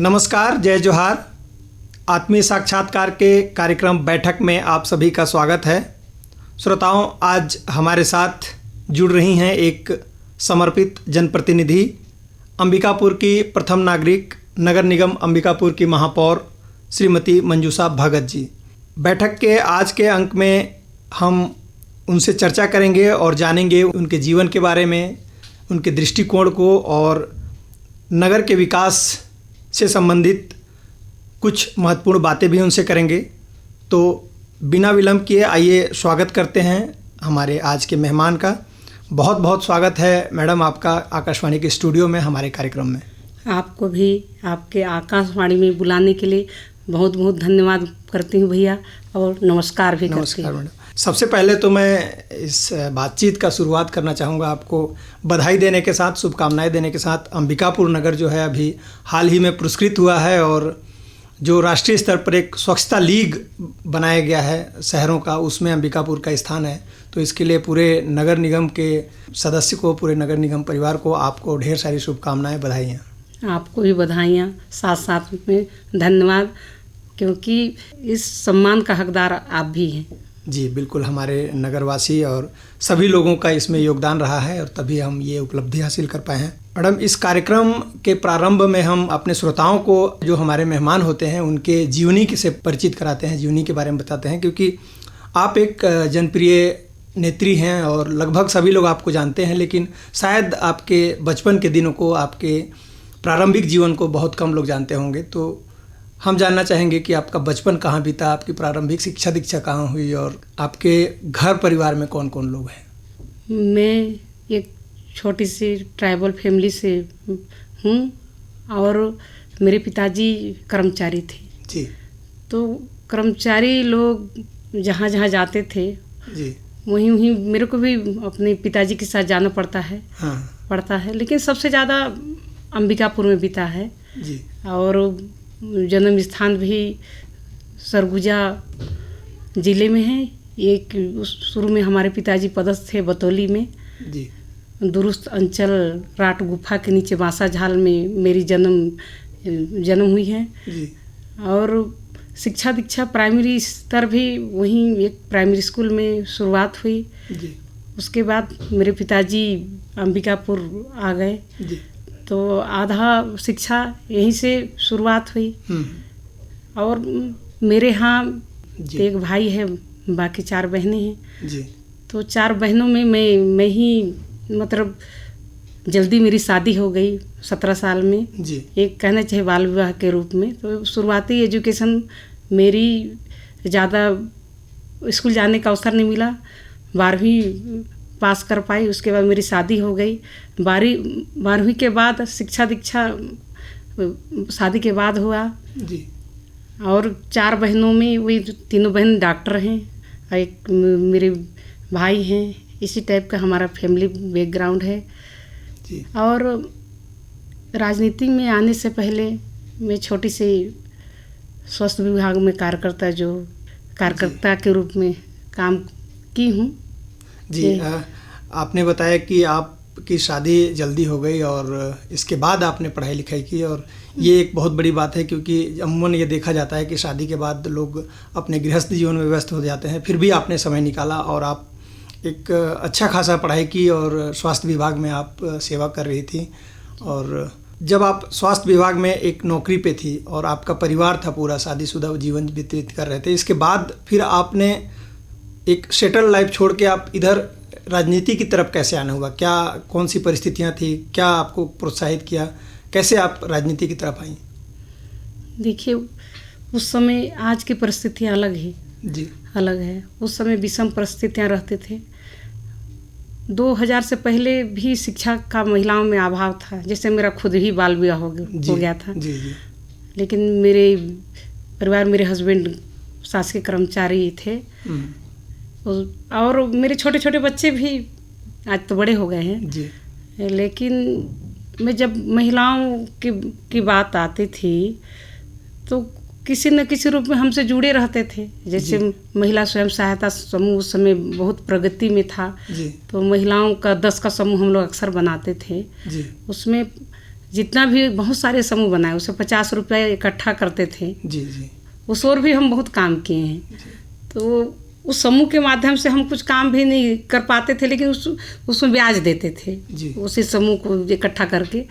नमस्कार, जय जोहार। आत्मीय साक्षात्कार के कार्यक्रम बैठक में आप सभी का स्वागत है। श्रोताओं, आज हमारे साथ जुड़ रही हैं एक समर्पित जनप्रतिनिधि, अंबिकापुर की प्रथम नागरिक, नगर निगम अंबिकापुर की महापौर श्रीमती मंजूषा भगत जी। बैठक के आज के अंक में हम उनसे चर्चा करेंगे और जानेंगे उनके जीवन के बारे में, उनके दृष्टिकोण को और नगर के विकास से संबंधित कुछ महत्वपूर्ण बातें भी उनसे करेंगे। तो बिना विलंब किए आइए स्वागत करते हैं हमारे आज के मेहमान का। बहुत बहुत स्वागत है मैडम आपका आकाशवाणी के स्टूडियो में हमारे कार्यक्रम में। आपको भी आपके आकाशवाणी में बुलाने के लिए बहुत बहुत धन्यवाद करती हूँ भैया, और नमस्कार भी करती हूँ। मैडम, सबसे पहले तो मैं इस बातचीत का शुरुआत करना चाहूँगा आपको बधाई देने के साथ, शुभकामनाएं देने के साथ। अंबिकापुर नगर जो है अभी हाल ही में पुरस्कृत हुआ है और जो राष्ट्रीय स्तर पर एक स्वच्छता लीग बनाया गया है शहरों का, उसमें अंबिकापुर का स्थान है। तो इसके लिए पूरे नगर निगम के सदस्य को, पूरे नगर निगम परिवार को, आपको ढेर सारी शुभकामनाएं, बधाइयाँ। आपको भी बधाइयाँ, साथ साथ में धन्यवाद, क्योंकि इस सम्मान का हकदार आप भी हैं। जी बिल्कुल, हमारे नगरवासी और सभी लोगों का इसमें योगदान रहा है और तभी हम ये उपलब्धि हासिल कर पाए हैं। मैडम, इस कार्यक्रम के प्रारंभ में हम अपने श्रोताओं को, जो हमारे मेहमान होते हैं, उनके जीवनी से परिचित कराते हैं, जीवनी के बारे में बताते हैं, क्योंकि आप एक जनप्रिय नेत्री हैं और लगभग सभी लोग आपको जानते हैं, लेकिन शायद आपके बचपन के दिनों को, आपके प्रारंभिक जीवन को बहुत कम लोग जानते होंगे। तो हम जानना चाहेंगे कि आपका बचपन कहाँ बीता, आपकी प्रारंभिक शिक्षा दीक्षा कहाँ हुई और आपके घर परिवार में कौन कौन लोग हैं। मैं एक छोटी सी ट्राइबल फैमिली से हूँ और मेरे पिताजी कर्मचारी थे। जी। तो कर्मचारी लोग जहाँ जहाँ जाते थे, जी, वहीं वहीं मेरे को भी अपने पिताजी के साथ जाना पड़ता है। हाँ। पड़ता है, लेकिन सबसे ज़्यादा अंबिकापुर में बीता है। जी। और जन्म स्थान भी सरगुजा ज़िले में है। एक शुरू में हमारे पिताजी पदस्थ थे बतौली में। जी। दुरुस्त अंचल राट गुफा के नीचे बांसा झाल में मेरी जन्म हुई है। जी। और शिक्षा दीक्षा प्राइमरी स्तर भी वहीं एक प्राइमरी स्कूल में शुरुआत हुई। जी। उसके बाद मेरे पिताजी अंबिकापुर आ गए। जी। तो आधा शिक्षा यहीं से शुरुआत हुई। और मेरे यहाँ एक भाई है, बाकी 4 बहनें हैं। जी। तो 4 बहनों में मैं ही, मतलब जल्दी मेरी शादी हो गई 17 साल में। जी। एक कहना चाहिए बाल विवाह के रूप में। तो शुरुआती एजुकेशन मेरी ज़्यादा स्कूल जाने का अवसर नहीं मिला, 12वीं पास कर पाई। उसके बाद मेरी शादी हो गई। 12वीं के बाद शिक्षा दीक्षा शादी के बाद हुआ। जी। और 4 बहनों में वही 3 बहन डॉक्टर हैं, एक मेरे भाई हैं। इसी टाइप का हमारा फैमिली बैकग्राउंड है। जी। और राजनीति में आने से पहले मैं छोटी सी स्वास्थ्य विभाग में कार्यकर्ता के रूप में काम की हूँ। जी। आपने बताया कि आपकी शादी जल्दी हो गई और इसके बाद आपने पढ़ाई लिखाई की, और ये एक बहुत बड़ी बात है, क्योंकि अमूमन ये देखा जाता है कि शादी के बाद लोग अपने गृहस्थ जीवन में व्यस्त हो जाते हैं। फिर भी आपने समय निकाला और आप एक अच्छा खासा पढ़ाई की और स्वास्थ्य विभाग में आप सेवा कर रही थी। और जब आप स्वास्थ्य विभाग में एक नौकरी पे थी और आपका परिवार था पूरा, शादीशुदा जीवन व्यतीत कर रहे थे, इसके बाद फिर आपने एक सेटल लाइफ छोड़ के आप इधर राजनीति की तरफ कैसे आना हुआ? क्या कौन सी परिस्थितियां थी? क्या आपको प्रोत्साहित किया? कैसे आप राजनीति की तरफ आई? देखिए, उस समय आज की परिस्थितियां अलग है। जी। अलग है। उस समय विषम परिस्थितियां रहते थे। 2000 से पहले भी शिक्षा का महिलाओं में अभाव था। जैसे मेरा खुद ही बाल विवाह हो गया था। जी जी। लेकिन मेरे परिवार, मेरे हस्बैंड शासकीय कर्मचारी थे और मेरे छोटे छोटे बच्चे भी आज तो बड़े हो गए हैं। जी। लेकिन मैं जब महिलाओं की बात आती थी तो किसी न किसी रूप में हमसे जुड़े रहते थे। जैसे महिला स्वयं सहायता समूह उस समय बहुत प्रगति में था। जी। तो महिलाओं का 10 का समूह हम लोग अक्सर बनाते थे। जी। उसमें जितना भी बहुत सारे समूह बनाए, उसे 50 रुपये इकट्ठा करते थे। जी जी। उस और भी हम बहुत काम किए हैं। तो उस समूह के माध्यम से हम कुछ काम भी नहीं कर पाते थे, लेकिन उसमें ब्याज देते थे उसी समूह को इकट्ठा करके।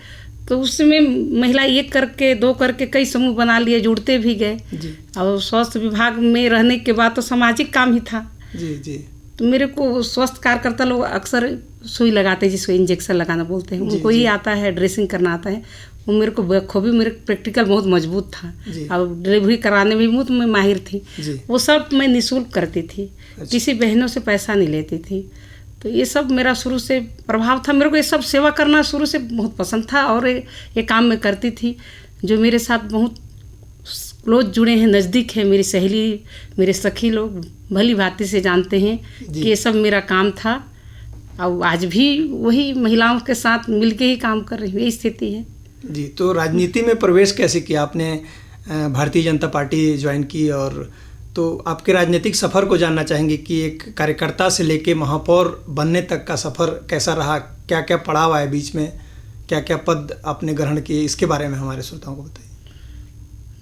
तो उसमें महिला एक करके 2 करके कई समूह बना लिए, जुड़ते भी गए। और स्वास्थ्य विभाग में रहने के बाद तो सामाजिक काम ही था। जी जी। तो मेरे को स्वास्थ्य कार्यकर्ता लोग अक्सर सुई लगाते हैं, जिसको इंजेक्शन लगाना बोलते हैं, उनको ही आता है, ड्रेसिंग करना आता है। वो मेरे को बखूबी, मेरे प्रैक्टिकल बहुत मजबूत था और डिलीवरी कराने में भी मैं माहिर थी। वो सब मैं निःशुल्क करती थी। अच्छा। किसी बहनों से पैसा नहीं लेती थी। तो ये सब मेरा शुरू से प्रभाव था। मेरे को ये सब सेवा करना शुरू से बहुत पसंद था और ये काम मैं करती थी। जो मेरे साथ बहुत क्लोज जुड़े हैं, नज़दीक है, मेरी सहेली, मेरे सखी लोग भली भांति से जानते हैं कि ये सब मेरा काम था। और आज भी वही महिलाओं के साथ मिलके ही काम कर रही हूँ, यही स्थिति है। जी। तो राजनीति में प्रवेश कैसे किया आपने? भारतीय जनता पार्टी ज्वाइन की, और तो आपके राजनीतिक सफ़र को जानना चाहेंगे कि एक कार्यकर्ता से लेके महापौर बनने तक का सफ़र कैसा रहा, क्या क्या पड़ाव आए बीच में, क्या क्या पद आपने ग्रहण किए, इसके बारे में हमारे श्रोताओं को बताइए।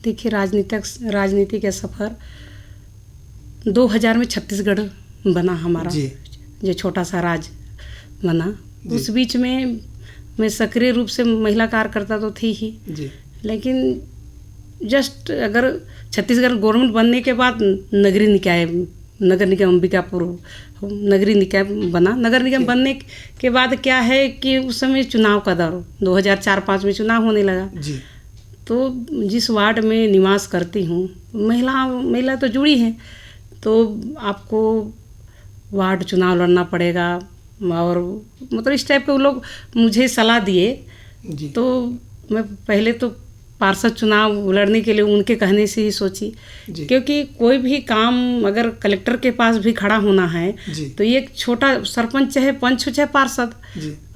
देखिए, राजनीति का सफ़र 2000 में छत्तीसगढ़ बना हमारा, जो छोटा सा राज्य बना। उस बीच में मैं सक्रिय रूप से महिला कार्यकर्ता तो थी ही जी। लेकिन जस्ट अगर छत्तीसगढ़ गवर्नमेंट बनने के बाद नगर निगम अंबिकापुर नगरीय निकाय बना। नगर निगम बनने के बाद क्या है कि उस समय चुनाव का दौर 2004-05 में चुनाव होने लगा जी। तो जिस वार्ड में निवास करती हूँ, महिला तो जुड़ी हैं, तो आपको वार्ड चुनाव लड़ना पड़ेगा। और मतलब इस टाइप के वो लोग मुझे सलाह दिए। तो मैं पहले तो पार्षद चुनाव लड़ने के लिए उनके कहने से ही सोची, क्योंकि कोई भी काम अगर कलेक्टर के पास भी खड़ा होना है तो ये छोटा सरपंच चाहे पंच चाहे पार्षद,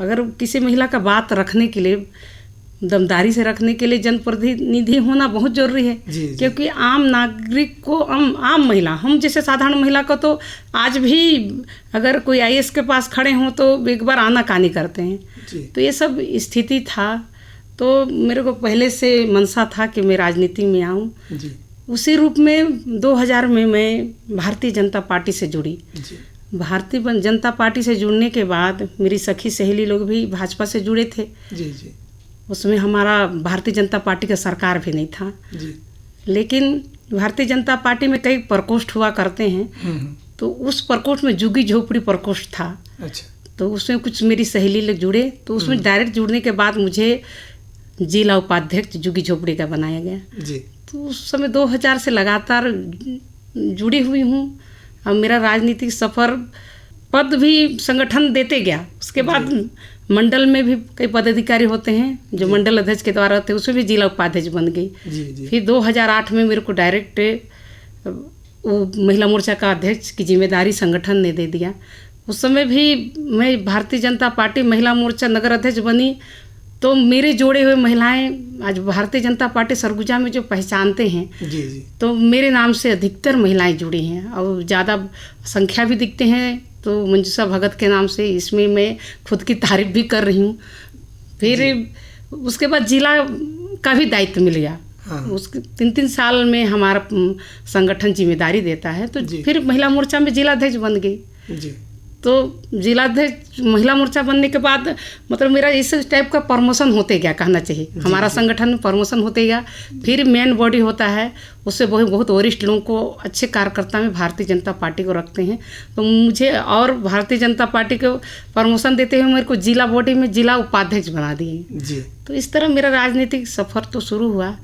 अगर किसी महिला का बात रखने के लिए, दमदारी से रखने के लिए जनप्रतिनिधि होना बहुत जरूरी है। क्योंकि आम नागरिक को, आम महिला, हम जैसे साधारण महिला को तो आज भी अगर कोई IAS के पास खड़े हों तो एक बार आनाकानी करते हैं। तो ये सब स्थिति था। तो मेरे को पहले से मनसा था कि मैं राजनीति में आऊँ। उसी रूप में 2000 में मैं भारतीय जनता पार्टी से जुड़ी। भारतीय जनता पार्टी से जुड़ने के बाद मेरी सखी सहेली लोग भी भाजपा से जुड़े थे। उसमें हमारा भारतीय जनता पार्टी का सरकार भी नहीं था। लेकिन भारतीय जनता पार्टी में कई प्रकोष्ठ हुआ करते हैं, तो उस प्रकोष्ठ में झुग्गी झोपड़ी प्रकोष्ठ था। अच्छा। तो उसमें कुछ मेरी सहेली लोग जुड़े, तो उसमें डायरेक्ट जुड़ने के बाद मुझे जिला उपाध्यक्ष झुग्गी झोपड़ी का बनाया गया जी। तो उस समय 2000 से लगातार जुड़ी हुई हूँ। अब मेरा राजनीतिक सफ़र, पद भी संगठन देते गया। उसके बाद मंडल में भी कई पदाधिकारी होते हैं जो मंडल अध्यक्ष के द्वारा होते हैं, उसमें भी जिला उपाध्यक्ष बन गई। फिर 2008 में मेरे को डायरेक्ट वो महिला मोर्चा का अध्यक्ष की जिम्मेदारी संगठन ने दे दिया। उस समय भी मैं भारतीय जनता पार्टी महिला मोर्चा नगर अध्यक्ष बनी। तो मेरे जोड़े हुए महिलाएं आज भारतीय जनता पार्टी सरगुजा में जो पहचानते हैं जी। तो मेरे नाम से अधिकतर महिलाएं जुड़ी हैं और ज़्यादा संख्या भी दिखते हैं। तो मंजूषा भगत के नाम से इसमें मैं खुद की तारीफ भी कर रही हूँ। फिर उसके बाद जिला का भी दायित्व मिल गया। उसके 3-3 साल में हमारा संगठन जिम्मेदारी देता है। तो फिर महिला मोर्चा में जिलाध्यक्ष बन गई। तो जिलाध्यक्ष महिला मोर्चा बनने के बाद मतलब मेरा इस टाइप का प्रमोशन होते गया, कहना चाहिए। हमारा संगठन में प्रमोशन होते गया। फिर मेन बॉडी होता है, उससे बहुत वरिष्ठ लोगों को, अच्छे कार्यकर्ता में भारतीय जनता पार्टी को रखते हैं। तो मुझे और भारतीय जनता पार्टी को प्रमोशन देते हुए मेरे को जिला बॉडी में जिला उपाध्यक्ष बना दिए। तो इस तरह मेरा राजनीतिक सफ़र तो शुरू हुआ।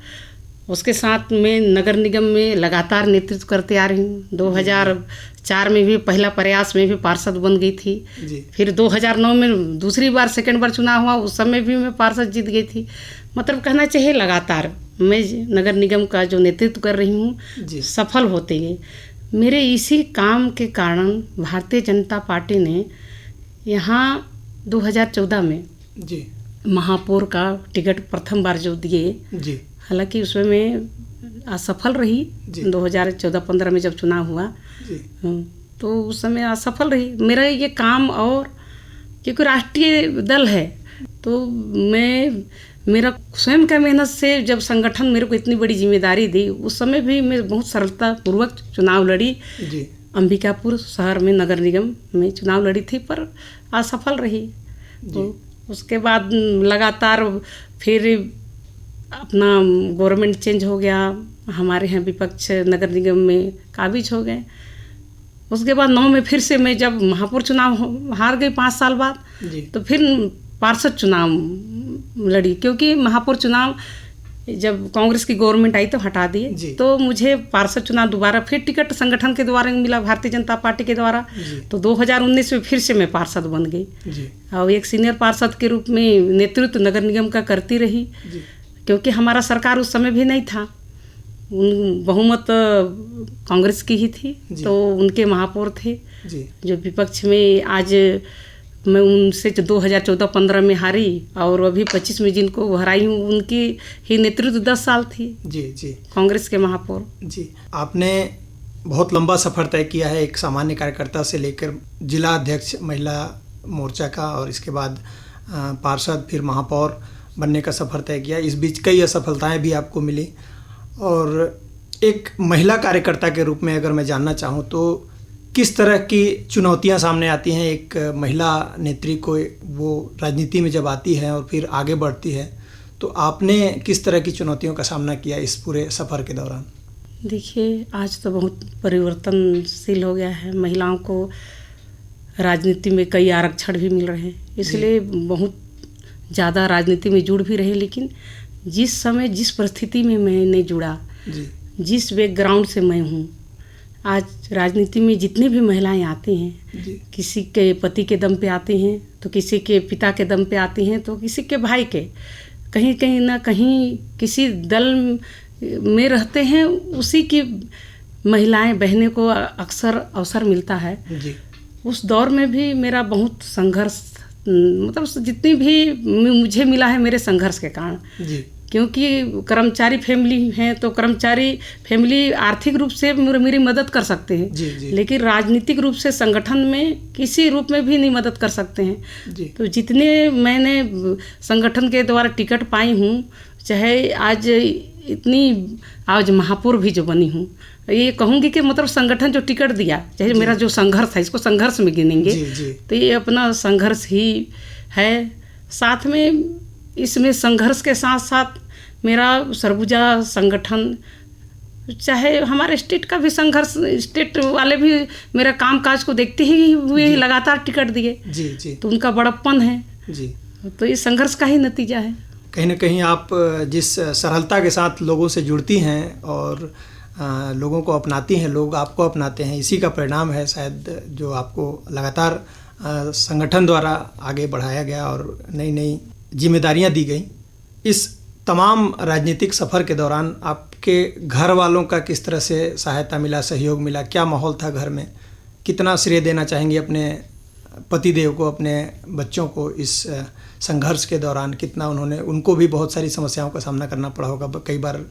उसके साथ मैं नगर निगम में लगातार नेतृत्व करते आ रही हूँ। 2004 में भी पहला प्रयास में भी पार्षद बन गई थी। फिर 2009 में दूसरी बार, सेकंड बार चुनाव हुआ, उस समय भी मैं पार्षद जीत गई थी। मतलब कहना चाहिए लगातार मैं नगर निगम का जो नेतृत्व कर रही हूँ सफल होते गए। मेरे इसी काम के कारण भारतीय जनता पार्टी ने यहाँ 2014 में महापौर का टिकट प्रथम बार जो दिए, हालांकि उसमें मैं असफल रही। 2014-15 में जब चुनाव हुआ तो उस समय असफल रही। मेरा ये काम, और क्योंकि राष्ट्रीय दल है तो मैं मेरा स्वयं का मेहनत से जब संगठन मेरे को इतनी बड़ी जिम्मेदारी दी, उस समय भी मैं बहुत सरलतापूर्वक चुनाव लड़ी जी। अंबिकापुर शहर में नगर निगम में चुनाव लड़ी थी, पर असफल रही। तो उसके बाद लगातार फिर अपना गवर्नमेंट चेंज हो गया, हमारे यहाँ विपक्ष नगर निगम में काबिज हो गए। उसके बाद 9 में फिर से मैं जब महापौर चुनाव हार गई 5 साल बाद, तो फिर पार्षद चुनाव लड़ी, क्योंकि महापौर चुनाव जब कांग्रेस की गवर्नमेंट आई तो हटा दिए, तो मुझे पार्षद चुनाव दोबारा फिर टिकट संगठन के द्वारा मिला, भारतीय जनता पार्टी के द्वारा। तो 2019 में फिर से मैं पार्षद बन गई और एक सीनियर पार्षद के रूप में नेतृत्व नगर निगम का करती रही, क्योंकि हमारा सरकार उस समय भी नहीं था, बहुमत कांग्रेस की ही थी, तो उनके महापौर थे जो विपक्ष में। आज मैं उनसे 2014-15 में हारी और अभी 25 में जिनको हराई हूँ, उनकी ही नेतृत्व 10 साल थी जी कांग्रेस के महापौर। जी, आपने बहुत लंबा सफ़र तय किया है, एक सामान्य कार्यकर्ता से लेकर जिला अध्यक्ष महिला मोर्चा का, और इसके बाद पार्षद, फिर महापौर बनने का सफ़र तय किया। इस बीच कई असफलताएं भी आपको मिली, और एक महिला कार्यकर्ता के रूप में अगर मैं जानना चाहूँ तो किस तरह की चुनौतियां सामने आती हैं एक महिला नेत्री को, वो राजनीति में जब आती है और फिर आगे बढ़ती है, तो आपने किस तरह की चुनौतियों का सामना किया इस पूरे सफ़र के दौरान? देखिए, आज तो बहुत परिवर्तनशील हो गया है, महिलाओं को राजनीति में कई आरक्षण भी मिल रहे हैं, इसलिए बहुत ज़्यादा राजनीति में जुड़ भी रहे। लेकिन जिस समय जिस परिस्थिति में मैंने जुड़ा, जिस बैकग्राउंड से मैं हूँ, आज राजनीति में जितनी भी महिलाएं आती हैं, किसी के पति के दम पे आती हैं, तो किसी के पिता के दम पे आती हैं, तो किसी के भाई के, कहीं कहीं ना कहीं किसी दल में रहते हैं, उसी की महिलाएं बहनें को अक्सर अवसर मिलता है। उस दौर में भी मेरा बहुत संघर्ष, मतलब जितनी भी मुझे मिला है मेरे संघर्ष के कारण, क्योंकि कर्मचारी फैमिली हैं, तो कर्मचारी फैमिली आर्थिक रूप से मेरी मदद कर सकते हैं, लेकिन राजनीतिक रूप से संगठन में किसी रूप में भी नहीं मदद कर सकते हैं। तो जितने मैंने संगठन के द्वारा टिकट पाई हूँ, चाहे आज महापौर भी जो बनी हूँ, ये कहूँगी कि मतलब संगठन जो टिकट दिया, चाहे मेरा जो संघर्ष है, इसको संघर्ष में गिनेंगे, तो ये अपना संघर्ष ही है। साथ में इसमें संघर्ष के साथ साथ मेरा सरगुजा संगठन, चाहे हमारे स्टेट का भी संघर्ष, स्टेट वाले भी मेरा कामकाज को देखते ही हुए ही लगातार टिकट दिए, तो उनका बड़प्पन है, तो ये संघर्ष का ही नतीजा है। कहीं ना कहीं आप जिस सरलता के साथ लोगों से जुड़ती हैं और लोगों को अपनाती हैं, लोग आपको अपनाते हैं, इसी का परिणाम है शायद जो आपको लगातार संगठन द्वारा आगे बढ़ाया गया और नई नई जिम्मेदारियां दी गई। इस तमाम राजनीतिक सफ़र के दौरान आपके घर वालों का किस तरह से सहायता मिला, सहयोग मिला, क्या माहौल था घर में? कितना श्रेय देना चाहेंगे अपने पतिदेव को, अपने बच्चों को इस संघर्ष के दौरान? कितना उन्होंने, उनको भी बहुत सारी समस्याओं का सामना करना पड़ा होगा, कई बार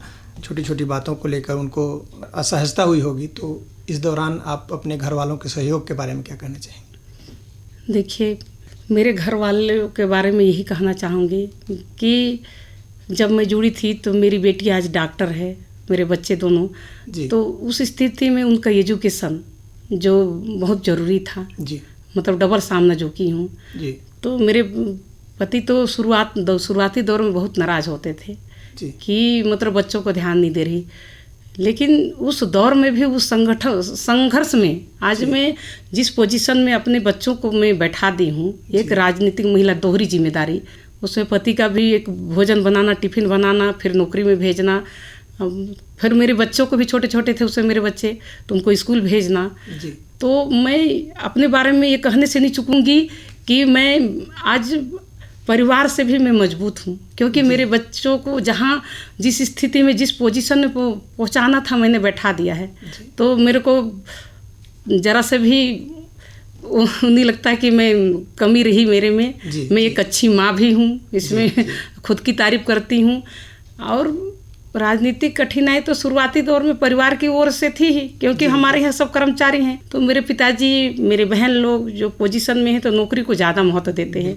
छोटी छोटी बातों को लेकर उनको असहजता हुई होगी, तो इस दौरान आप अपने घर वालों के सहयोग के बारे में क्या कहना चाहेंगे? देखिए, मेरे घर वालों के बारे में यही कहना चाहूँगी कि जब मैं जुड़ी थी तो मेरी बेटी आज डॉक्टर है, मेरे बच्चे दोनों, तो उस स्थिति में उनका एजुकेशन जो बहुत ज़रूरी था, मतलब डबल सामना जो की हूँ, तो मेरे पति तो शुरुआती दौर में बहुत नाराज़ होते थे कि मतलब बच्चों को ध्यान नहीं दे रही, लेकिन उस दौर में भी उस संघर्ष में आज मैं जिस पोजीशन में अपने बच्चों को मैं बैठा दी हूँ, एक राजनीतिक महिला, दोहरी जिम्मेदारी, उसमें पति का भी एक भोजन बनाना, टिफ़िन बनाना, फिर नौकरी में भेजना, फिर मेरे बच्चों को भी छोटे छोटे थे उसमें मेरे बच्चे, तो उनको स्कूल भेजना। तो मैं अपने बारे में ये कहने से नहीं चूकूँगी कि मैं आज परिवार से भी मैं मजबूत हूँ, क्योंकि मेरे बच्चों को जहाँ जिस स्थिति में, जिस पोजीशन में पहुँचाना था मैंने बैठा दिया है, तो मेरे को ज़रा से भी नहीं लगता कि मैं कमी रही मेरे में। मैं एक अच्छी माँ भी हूँ, इसमें खुद की तारीफ करती हूँ। और राजनीतिक कठिनाई तो शुरुआती दौर में परिवार की ओर से थी ही, क्योंकि हमारे यहाँ सब कर्मचारी हैं, तो मेरे पिताजी, मेरे बहन लोग जो पोजीशन में हैं तो नौकरी को ज़्यादा महत्व देते हैं,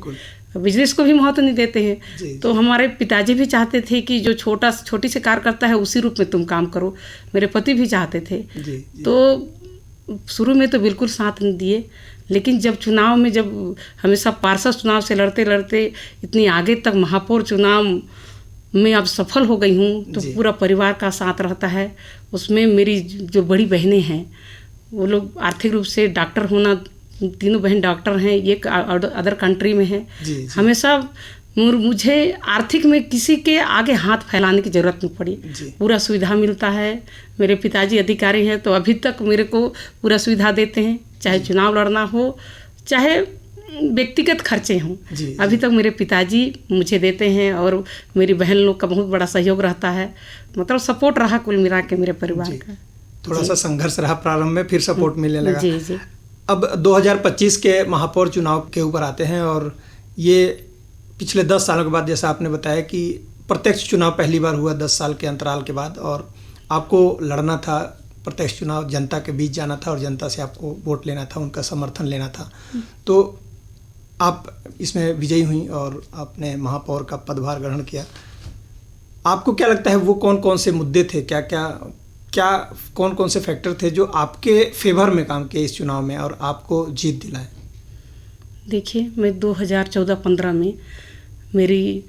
बिजनेस को भी महत्व नहीं देते हैं। तो हमारे पिताजी भी चाहते थे कि जो छोटी से कार्य करता है उसी रूप में तुम काम करो। मेरे पति भी चाहते थे। तो शुरू में तो बिल्कुल साथ नहीं दिए, लेकिन जब चुनाव में, जब हमेशा पार्षद चुनाव से लड़ते लड़ते इतनी आगे तक महापौर चुनाव में अब सफल हो गई हूँ, तो पूरा परिवार का साथ रहता है। उसमें मेरी जो बड़ी बहनें हैं वो लोग आर्थिक रूप से डॉक्टर होना, तीनों बहन डॉक्टर हैं, एक अदर कंट्री में है। हमेशा मुझे आर्थिक में किसी के आगे हाथ फैलाने की ज़रूरत नहीं पड़ी। पूरा सुविधा मिलता है। मेरे पिताजी अधिकारी हैं तो अभी तक मेरे को पूरा सुविधा देते हैं, चाहे चुनाव लड़ना हो चाहे व्यक्तिगत खर्चे हों। अभी तक मेरे पिताजी मुझे देते हैं और मेरी बहन लोग का बहुत बड़ा सहयोग रहता है। मतलब सपोर्ट रहा कुल मिला के मेरे परिवार का। थोड़ा सा संघर्ष रहा प्रारंभ में, फिर सपोर्ट मिलने लगा। जी। अब 2025 के महापौर चुनाव के ऊपर आते हैं, और ये पिछले 10 सालों के बाद, जैसा आपने बताया कि प्रत्यक्ष चुनाव पहली बार हुआ 10 साल के अंतराल के बाद, और आपको लड़ना था प्रत्यक्ष चुनाव, जनता के बीच जाना था और जनता से आपको वोट लेना था, उनका समर्थन लेना था। तो आप इसमें विजयी हुई और आपने महापौर का पदभार ग्रहण किया। आपको क्या लगता है वो कौन कौन से मुद्दे थे, क्या कौन कौन से फैक्टर थे जो आपके फेवर में काम किए इस चुनाव में और आपको जीत दिलाए? देखिए, मैं 2014-15 में मेरी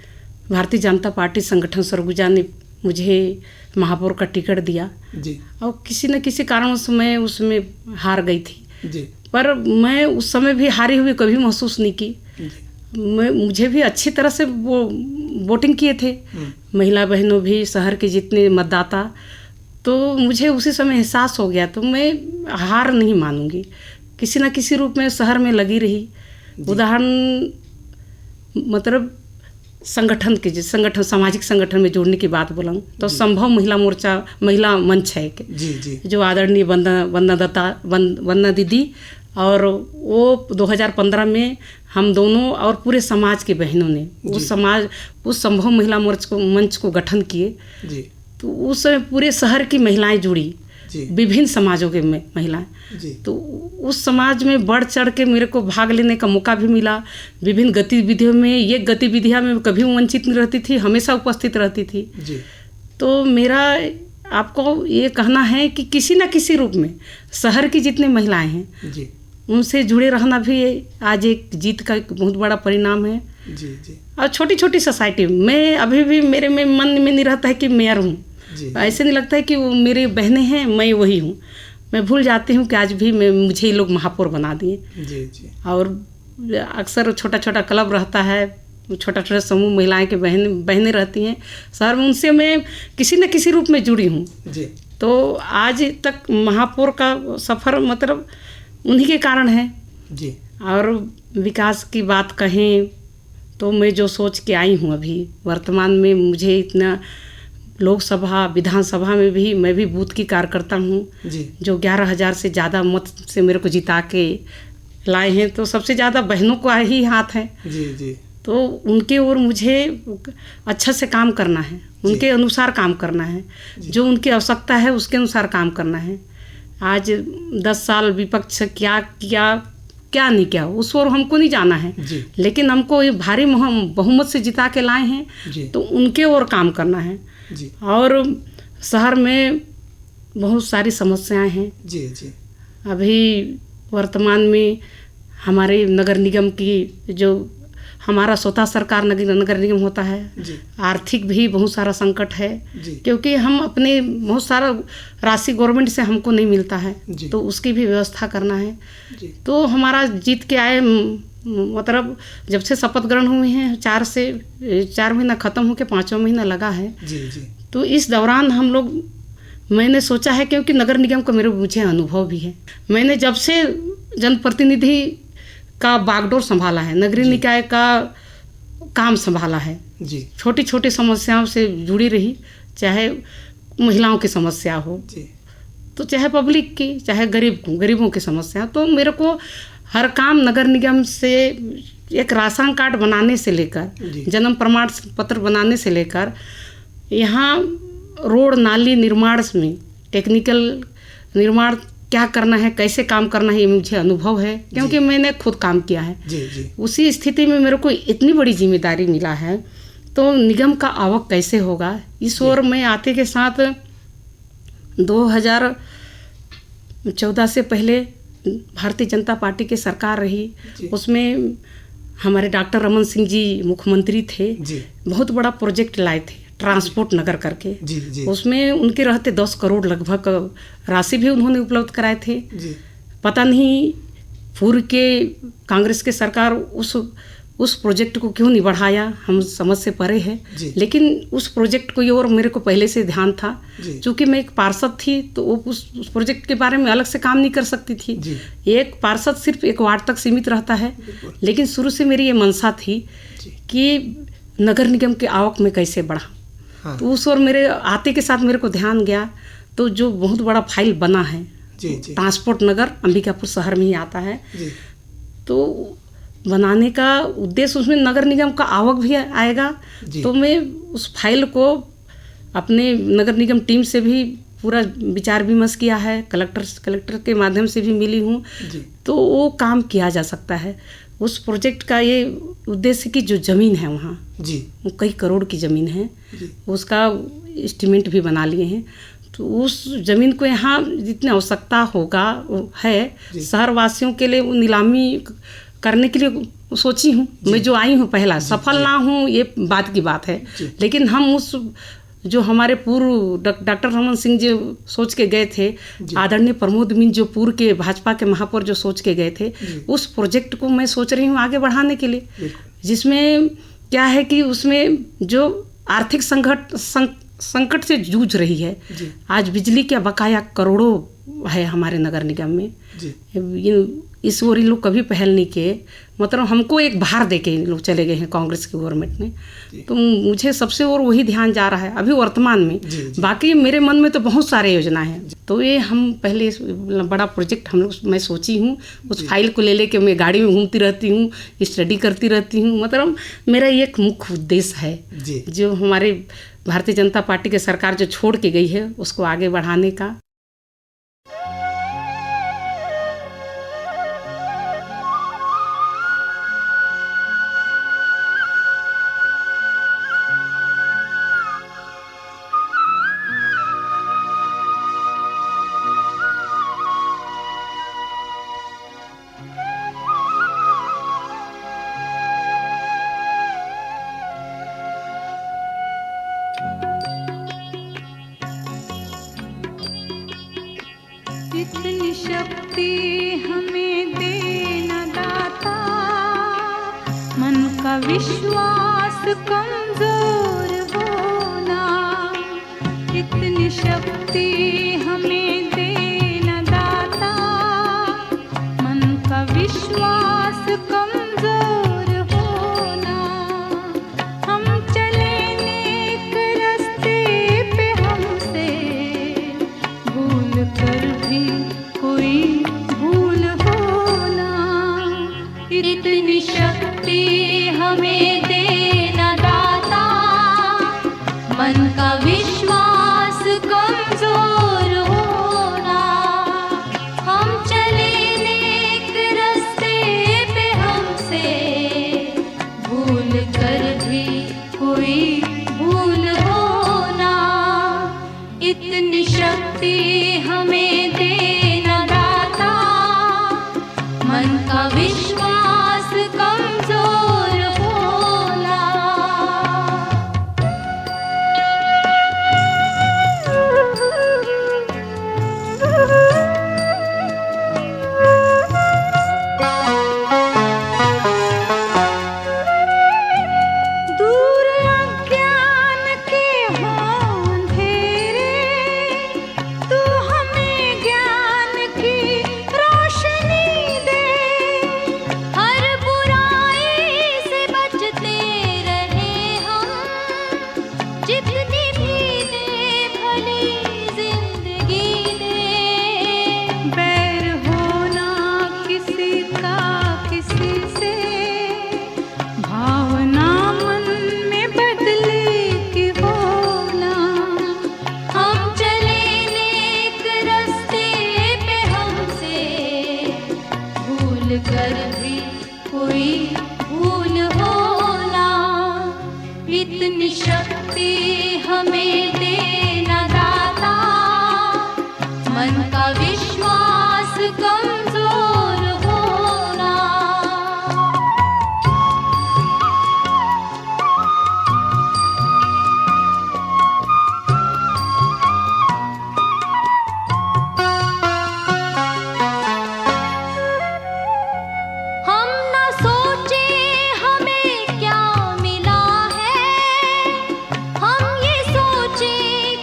भारतीय जनता पार्टी संगठन सरगुजा ने मुझे महापौर का टिकट दिया जी, और किसी न किसी कारण मैं उसमें हार गई थी जी। पर मैं उस समय भी हारी हुई कभी महसूस नहीं की। मुझे भी अच्छी तरह से वो वोटिंग किए थे, महिला बहनों भी, शहर के जितने मतदाता। तो मुझे उसी समय एहसास हो गया, तो मैं हार नहीं मानूंगी, किसी न किसी रूप में शहर में लगी रही। उदाहरण मतलब संगठन सामाजिक संगठन में जोड़ने की बात बोलूँ तो संभव महिला मोर्चा, महिला मंच है जी। जो आदरणीय वंदना दीदी, और वो 2015 में हम दोनों और पूरे समाज के बहनों ने उस संभव महिला मंच को गठन किए। तो उस समय पूरे शहर की महिलाएं जुड़ी, विभिन्न समाजों के महिलाएं। तो उस समाज में बढ़ चढ़ के मेरे को भाग लेने का मौका भी मिला। विभिन्न गतिविधियों में, ये गतिविधियां में कभी वंचित नहीं रहती थी, हमेशा उपस्थित रहती थी। तो मेरा आपको ये कहना है कि किसी न किसी रूप में शहर की जितने महिलाएं हैं उनसे जुड़े रहना भी आज एक जीत का एक बहुत बड़ा परिणाम है। और छोटी छोटी सोसाइटी में अभी भी मेरे में मन में नहीं रहता है कि मेयर हूँ, ऐसे नहीं लगता है कि वो मेरे बहनें हैं, मैं वही हूँ। मैं भूल जाती हूँ कि आज भी मुझे ये लोग महापौर बना दिए। और अक्सर छोटा छोटा क्लब रहता है, छोटा छोटा समूह महिलाएं के बहनें रहती हैं शहर में, उनसे मैं किसी न किसी रूप में जुड़ी हूँ। तो आज तक महापौर का सफ़र मतलब उन्हीं के कारण है। और विकास की बात कहें तो मैं जो सोच के आई हूँ अभी वर्तमान में, मुझे इतना लोकसभा विधानसभा में भी मैं भी बूथ की कार्यकर्ता हूँ, जो 11,000 से ज़्यादा मत से मेरे को जिता के लाए हैं। तो सबसे ज़्यादा बहनों को ही हाथ है। तो उनके ओर मुझे अच्छा से काम करना है, उनके अनुसार काम करना है, जो उनकी आवश्यकता है उसके अनुसार काम करना है। आज 10 साल विपक्ष क्या किया क्या नहीं किया उस ओर हमको नहीं जाना है, लेकिन हमको ये भारी बहुमत से जिता के लाए हैं तो उनके ओर काम करना है। और शहर में बहुत सारी समस्याएं हैं। अभी वर्तमान में हमारे नगर निगम की, जो हमारा स्वतः सरकार नगर निगम होता है, आर्थिक भी बहुत सारा संकट है, क्योंकि हम अपने बहुत सारा राशि गवर्नमेंट से हमको नहीं मिलता है, तो उसकी भी व्यवस्था करना है। तो हमारा जीत के आए मतलब जब से शपथ ग्रहण हुए हैं 4 महीना ख़त्म होकर 5वां महीना लगा है। तो इस दौरान हम लोग, मैंने सोचा है, क्योंकि नगर निगम का मुझे अनुभव भी है, मैंने जब से जनप्रतिनिधि का बागडोर संभाला है, नगरीय निकाय का काम संभाला है, छोटी छोटी समस्याओं से जुड़ी रही, चाहे महिलाओं की समस्या हो तो चाहे पब्लिक की, चाहे गरीबों की समस्या। तो मेरे को हर काम नगर निगम से, एक राशन कार्ड बनाने से लेकर जन्म प्रमाण पत्र बनाने से लेकर यहाँ रोड नाली निर्माण में, टेक्निकल निर्माण क्या करना है, कैसे काम करना है, ये मुझे अनुभव है क्योंकि मैंने खुद काम किया है। जी। उसी स्थिति में मेरे को इतनी बड़ी जिम्मेदारी मिला है, तो निगम का आवक कैसे होगा, इस ओर मैं आते के साथ 2014 से पहले भारतीय जनता पार्टी की सरकार रही, उसमें हमारे डॉक्टर रमन सिंह जी मुख्यमंत्री थे। बहुत बड़ा प्रोजेक्ट लाए थे ट्रांसपोर्ट नगर करके। उसमें उनके रहते 10 करोड़ लगभग राशि भी उन्होंने उपलब्ध कराए थे। पता नहीं पूर्व के कांग्रेस के सरकार उस प्रोजेक्ट को क्यों नहीं बढ़ाया, हम समझ से परे है। लेकिन उस प्रोजेक्ट को और मेरे को पहले से ध्यान था, क्योंकि मैं एक पार्षद थी तो उस प्रोजेक्ट के बारे में अलग से काम नहीं कर सकती थी। एक पार्षद सिर्फ एक वार्ड तक सीमित रहता है, लेकिन शुरू से मेरी ये मंशा थी कि नगर निगम के आवक में कैसे बढ़ा। तो उस और मेरे आते के साथ मेरे को ध्यान गया, तो जो बहुत बड़ा फाइल बना है ट्रांसपोर्ट नगर अंबिकापुर शहर में ही आता है, तो बनाने का उद्देश्य उसमें नगर निगम का आवक भी आएगा। तो मैं उस फाइल को अपने नगर निगम टीम से भी पूरा विचार विमर्श किया है, कलेक्टर के माध्यम से भी मिली हूँ, तो वो काम किया जा सकता है। उस प्रोजेक्ट का ये उद्देश्य कि जो ज़मीन है वहाँ वो कई करोड़ की ज़मीन है, उसका एस्टीमेट भी बना लिए हैं। तो उस ज़मीन को यहाँ जितनी आवश्यकता होगा है शहर वासियों के लिए वो नीलामी करने के लिए सोची हूँ। मैं जो आई हूँ पहला सफल ना हूँ ये बात की बात है, लेकिन हम उस जो हमारे पूर्व डॉक्टर रमन सिंह जी सोच के गए थे, आदरणीय प्रमोद मिंज जो पूर्व के भाजपा के महापौर जो सोच के गए थे, उस प्रोजेक्ट को मैं सोच रही हूँ आगे बढ़ाने के लिए, जिसमें क्या है कि उसमें जो आर्थिक संकट से जूझ रही है। आज बिजली का बकाया करोड़ों है हमारे नगर निगम में। इस ओर लोग कभी पहल नहीं किए, मतलब हमको एक भार दे के लोग चले गए हैं कांग्रेस की गवर्नमेंट में। तो मुझे सबसे और वही ध्यान जा रहा है अभी वर्तमान में। बाकी मेरे मन में तो बहुत सारे योजना है, तो ये हम पहले बड़ा प्रोजेक्ट मैं सोची हूँ। उस फाइल को ले लेके मैं गाड़ी में घूमती रहती हूँ, स्टडी करती रहती हूँ। मतलब मेरा एक मुख्य उद्देश्य है जो हमारे भारतीय जनता पार्टी की सरकार जो छोड़ के गई है उसको आगे बढ़ाने का। इतनी शक्ति हमें देना दाता, मन का विश्वास कमजोर होना। इतनी शक्ति हमें देना दाता, मन का विश्वास कमजोर होना। हम चले नेक रास्ते पे हमसे भूल कर भी कोई भूल होना। इतनी शक्ति हमें देना दाता, मन का विश्वास कमजोर होना। हम चले नेक रास्ते पे हमसे भूल कर भी कोई भूल होना। इतनी शक्ति हमें देना दाता, मन का विश्वास कमजोर होना। दूर अज्ञान के हों अंधेरे, तू हमें ज्ञान की रोशनी दे। भूल कर भी कोई भूल होना, इतनी शक्ति हमें देना दाता, मन का विश्वास कमजोर होना। हम न सोचे हमें क्या मिला है, हम ये सोचे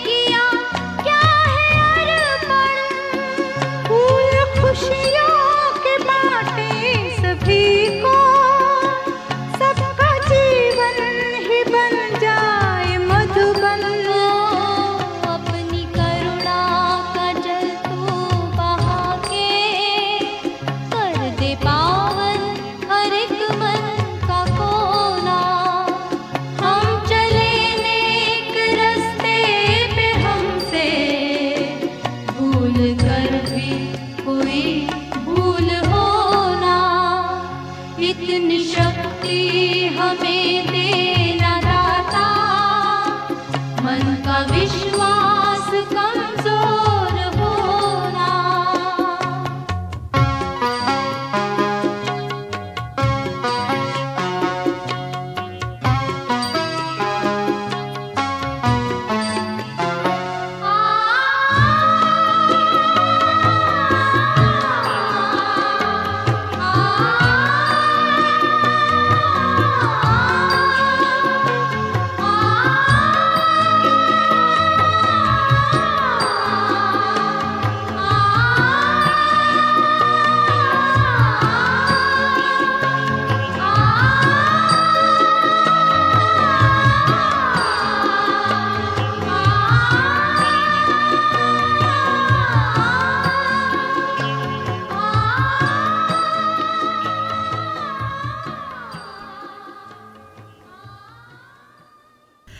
किया क्या है अर्पण। फूल खुशियों के बाटे सभी को, सबका जीवन ही बन जाए मधुबन। अपनी करुणा का जल तू बहा के, कर दे पावन हर एक मन का कोना। हम चले नेक रास्ते पे हमसे, भूल कर भी कोई भूल होना, इतनी शक्ति हमें देना दाता, मन का विश्वास कमजोर होना।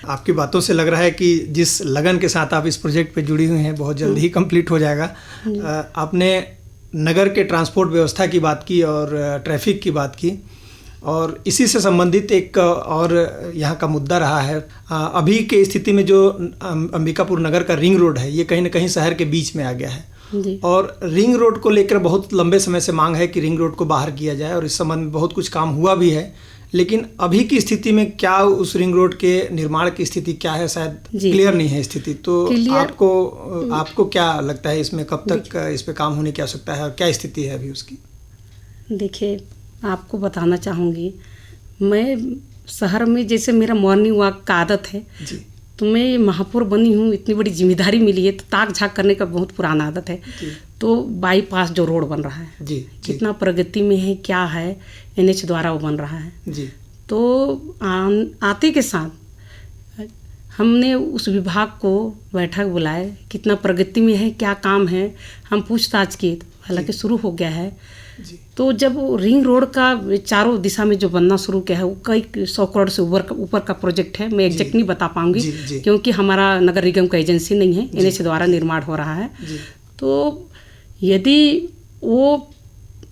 आपकी बातों से लग रहा है कि जिस लगन के साथ आप इस प्रोजेक्ट पे जुड़ी हुई हैं बहुत जल्दी ही कंप्लीट हो जाएगा। आपने नगर के ट्रांसपोर्ट व्यवस्था की बात की और ट्रैफिक की बात की, और इसी से संबंधित एक और यहाँ का मुद्दा रहा है। अभी के स्थिति में जो अंबिकापुर नगर का रिंग रोड है, ये कहीं ना कहीं शहर के बीच में आ गया है जी। और रिंग रोड को लेकर बहुत लंबे समय से मांग है कि रिंग रोड को बाहर किया जाए, और इस संबंध में बहुत कुछ काम हुआ भी है। लेकिन अभी की स्थिति में क्या उस रिंग रोड के निर्माण की स्थिति क्या है, शायद क्लियर नहीं है स्थिति। तो आपको क्या लगता है इसमें कब तक इस पे काम होने की आवश्यकता है और क्या स्थिति है अभी उसकी? देखिए, आपको बताना चाहूँगी, मैं शहर में जैसे मेरा मॉर्निंग वॉक का आदत है जी। तो मैं महापौर बनी हूँ, इतनी बड़ी जिम्मेदारी मिली है तो ताक झाँक करने का बहुत पुराना आदत है। तो बाईपास जो रोड बन रहा है जी, कितना प्रगति में है, क्या है, NH द्वारा वो बन रहा है जी। तो आते के साथ हमने उस विभाग को बैठक बुलाए, कितना प्रगति में है, क्या काम है, हम पूछताछ किए। हालांकि शुरू हो गया है जी। तो जब रिंग रोड का चारों दिशा में जो बनना शुरू किया है वो कई 100 करोड़ से ऊपर का प्रोजेक्ट है। मैं एग्जैक्ट नहीं बता पाऊंगी क्योंकि हमारा नगर निगम का एजेंसी नहीं है, NH द्वारा निर्माण हो रहा है। तो यदि वो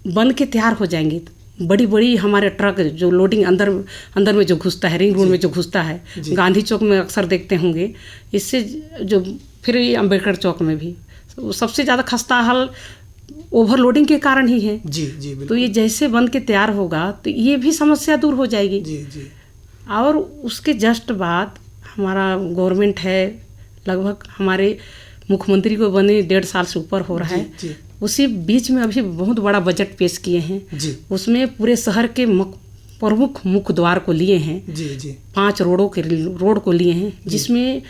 बन के तैयार हो जाएंगे तो बड़ी बड़ी हमारे ट्रक जो लोडिंग अंदर में जो घुसता है, रिंग रोड में जो घुसता है, गांधी चौक में अक्सर देखते होंगे, इससे जो फिर अम्बेडकर चौक में भी सबसे ज़्यादा खस्ता हाल ओवरलोडिंग के कारण ही है। जी जी। तो ये जैसे बन के तैयार होगा तो ये भी समस्या दूर हो जाएगी। जी जी। और उसके जस्ट बाद हमारा गवर्नमेंट है, लगभग हमारे मुख्यमंत्री को बने 1.5 साल से ऊपर हो रहा है। उसी बीच में अभी बहुत बड़ा बजट पेश किए हैं। उसमें पूरे शहर के प्रमुख मुख्य द्वार को लिए हैं। 5 रोड को लिए हैं, जिसमें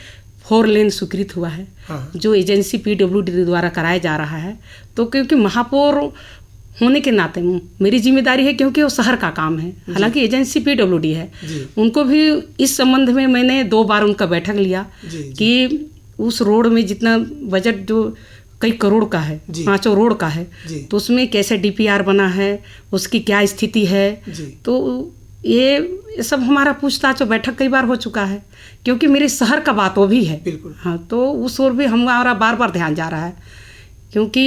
4 लेन स्वीकृत हुआ है। जो एजेंसी PWD द्वारा कराया जा रहा है। तो क्योंकि महापौर होने के नाते मेरी जिम्मेदारी है, क्योंकि वो शहर का काम है। हालांकि एजेंसी PWD है, उनको भी इस संबंध में मैंने 2 बार उनका बैठक लिया कि उस रोड में जितना बजट जो कई करोड़ का है, 5 रोड का है, तो उसमें कैसे DPR बना है, उसकी क्या स्थिति है। तो ये सब हमारा पूछताछ बैठक कई बार हो चुका है, क्योंकि मेरे शहर का बात वो भी है। हाँ, तो उस ओर भी हमारा बार बार ध्यान जा रहा है, क्योंकि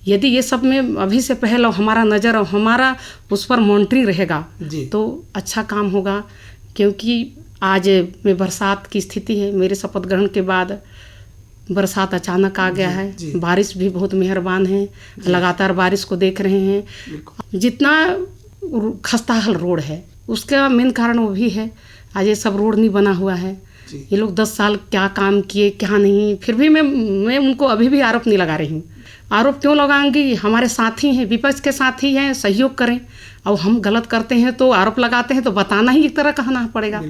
यदि ये सब में अभी से पहले हमारा नज़र और हमारा उस पर मॉनिटरिंग रहेगा तो अच्छा काम होगा। क्योंकि आज में बरसात की स्थिति है, मेरे शपथ ग्रहण के बाद बरसात अचानक आ गया है। बारिश भी बहुत मेहरबान है, लगातार बारिश को देख रहे हैं। जितना खस्ता हाल रोड है उसका मेन कारण वो भी है, आज ये सब रोड नहीं बना हुआ है। ये लोग 10 साल क्या काम किए क्या नहीं, फिर भी मैं उनको अभी भी आरोप नहीं लगा रही हूँ। आरोप क्यों लगाऊंगी? हमारे साथी हैं, विपक्ष के साथी हैं, सहयोग करें। और हम गलत करते हैं तो आरोप लगाते हैं तो बताना ही एक तरह कहना पड़ेगा।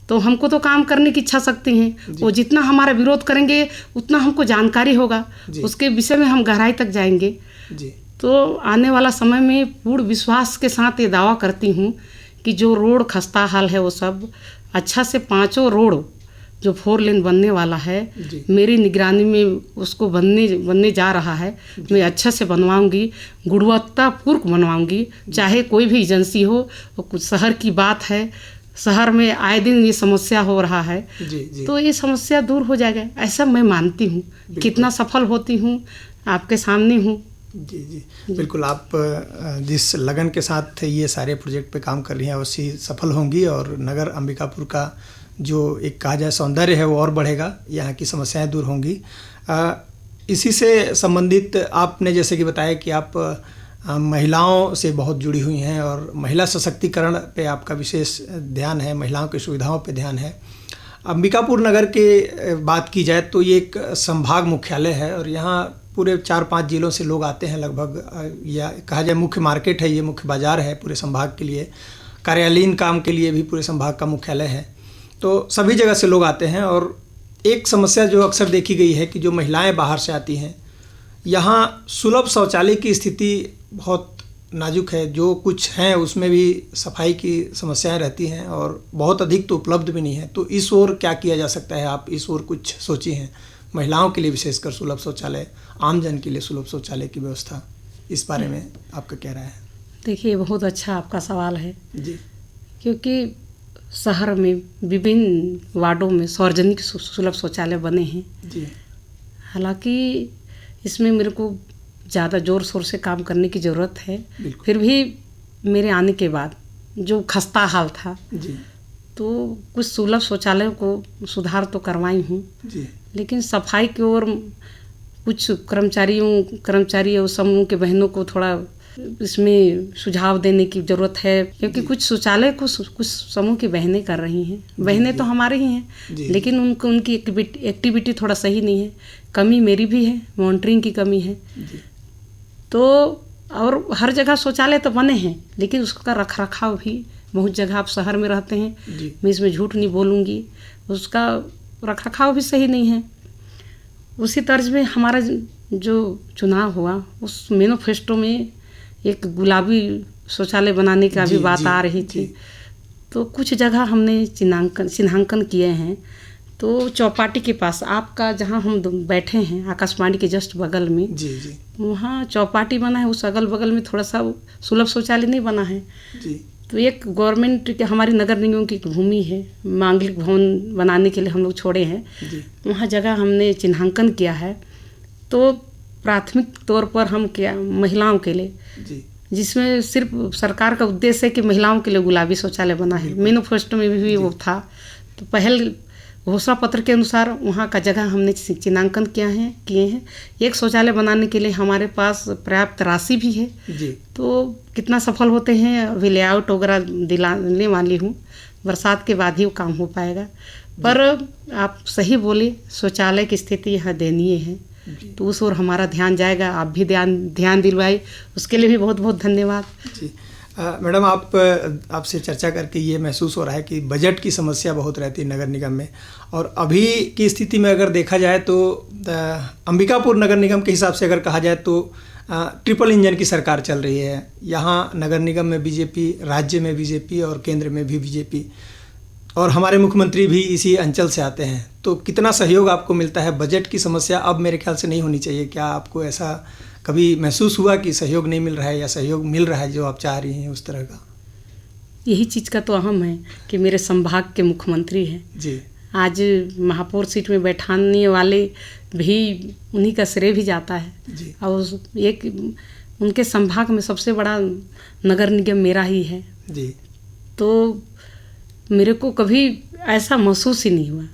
तो हमको तो काम करने की इच्छा शक्ति है, वो जितना हमारा विरोध करेंगे उतना हमको जानकारी होगा, उसके विषय में हम गहराई तक जाएंगे। तो आने वाला समय में पूर्ण विश्वास के साथ ये दावा करती हूँ कि जो रोड खस्ता हाल है वो सब अच्छा से 5 रोड जो 4 लेन बनने वाला है, मेरी निगरानी में उसको बनने जा रहा है। मैं अच्छे से बनवाऊंगी, गुणवत्तापूर्ण बनवाऊंगी, चाहे कोई भी एजेंसी हो। कुछ शहर की बात है, शहर में आए दिन ये समस्या हो रहा है, तो ये समस्या दूर हो जाएगा, ऐसा मैं मानती हूँ। कितना सफल होती हूँ आपके सामने हूँ। जी बिल्कुल, आप जिस लगन के साथ ये सारे प्रोजेक्ट पे काम कर रही हैं अवश्य सफल होंगी और नगर अंबिकापुर का जो एक कहा जाए सौंदर्य है वो और बढ़ेगा, यहाँ की समस्याएं दूर होंगी। इसी से संबंधित आपने जैसे कि बताया कि आप महिलाओं से बहुत जुड़ी हुई हैं और महिला सशक्तिकरण पे आपका विशेष ध्यान है, महिलाओं की सुविधाओं पे ध्यान है। अंबिकापुर नगर के बात की जाए तो ये एक संभाग मुख्यालय है और यहाँ पूरे 4-5 जिलों से लोग आते हैं लगभग, या कहा जाए मुख्य मार्केट है, ये मुख्य बाज़ार है पूरे संभाग के लिए। कार्यालयीन काम के लिए भी पूरे संभाग का मुख्यालय है, तो सभी जगह से लोग आते हैं। और एक समस्या जो अक्सर देखी गई है कि जो महिलाएं बाहर से आती हैं, यहाँ सुलभ शौचालय की स्थिति बहुत नाजुक है। जो कुछ हैं उसमें भी सफाई की समस्याएं रहती हैं और बहुत अधिक तो उपलब्ध भी नहीं है। तो इस ओर क्या किया जा सकता है? आप इस ओर कुछ सोची हैं? महिलाओं के लिए विशेषकर सुलभ शौचालय, आम जन के लिए सुलभ शौचालय की व्यवस्था, इस बारे में आपका क्या राय है? देखिए, बहुत अच्छा आपका सवाल है जी, क्योंकि शहर में विभिन्न वार्डों में सार्वजनिक सुलभ शौचालय बने हैं जी। हालांकि इसमें मेरे को ज़्यादा ज़ोर शोर से काम करने की ज़रूरत है। फिर भी मेरे आने के बाद जो खस्ता हाल था जी, तो कुछ सुलभ शौचालयों को सुधार तो करवाई हूँ, लेकिन सफाई की ओर कुछ कर्मचारी और समूह के बहनों को थोड़ा इसमें सुझाव देने की ज़रूरत है। क्योंकि कुछ शौचालय को कुछ समूह की बहनें कर रही हैं, बहनें तो हमारे ही हैं, लेकिन उनकी एक्टिविटी थोड़ा सही नहीं है। कमी मेरी भी है, मॉनिटरिंग की कमी है। तो और हर जगह शौचालय तो बने हैं, लेकिन उसका रख रखाव भी बहुत जगह, आप शहर में रहते हैं, मैं इसमें झूठ नहीं बोलूँगी, उसका रख रखाव भी सही नहीं है। उसी तर्ज में हमारा जो चुनाव हुआ उस मैनिफेस्टो में एक गुलाबी शौचालय बनाने का भी बात आ रही थी। तो कुछ जगह हमने चिन्हांकन किए हैं। तो चौपाटी के पास आपका जहाँ हम बैठे हैं, आकाशवाणी के जस्ट बगल में, वहाँ चौपाटी बना है, उस अगल बगल में थोड़ा सा सुलभ शौचालय नहीं बना है। तो एक गवर्नमेंट के हमारी नगर निगम की भूमि है, मांगलिक भवन बनाने के लिए हम लोग छोड़े हैं, वहाँ जगह हमने चिन्हांकन किया है। तो प्राथमिक तौर पर हम क्या महिलाओं के लिए, जिसमें सिर्फ सरकार का उद्देश्य है कि महिलाओं के लिए गुलाबी शौचालय बना है, मैनिफेस्टो में भी वो था। तो पहल घोषणा पत्र के अनुसार वहाँ का जगह हमने चिन्हांकन किए हैं। एक शौचालय बनाने के लिए हमारे पास पर्याप्त राशि भी है जी। तो कितना सफल होते हैं, अभी लेआउट वगैरह दिलाने वाली हूँ, बरसात के बाद ही वो काम हो पाएगा। पर आप सही बोले, शौचालय की स्थिति यहाँ दयनीय है, तो उस ओर हमारा ध्यान जाएगा। आप भी ध्यान दिलवाई, उसके लिए भी बहुत बहुत धन्यवाद जी। मैडम, आपसे चर्चा करके ये महसूस हो रहा है कि बजट की समस्या बहुत रहती है नगर निगम में, और अभी की स्थिति में अगर देखा जाए तो अंबिकापुर नगर निगम के हिसाब से अगर कहा जाए तो ट्रिपल इंजन की सरकार चल रही है। यहाँ नगर निगम में बीजेपी, राज्य में बीजेपी और केंद्र में भी बीजेपी, और हमारे मुख्यमंत्री भी इसी अंचल से आते हैं। तो कितना सहयोग आपको मिलता है? बजट की समस्या अब मेरे ख्याल से नहीं होनी चाहिए। क्या आपको ऐसा कभी महसूस हुआ कि सहयोग नहीं मिल रहा है, या सहयोग मिल रहा है जो आप चाह रही हैं उस तरह का? यही चीज़ का तो अहम है कि मेरे संभाग के मुख्यमंत्री हैं जी, आज महापौर सीट में बैठाने वाले भी उन्हीं का श्रेय भी जाता है जी। और एक उनके संभाग में सबसे बड़ा नगर निगम मेरा ही है जी। तो मेरे को कभी ऐसा महसूस ही नहीं हुआ।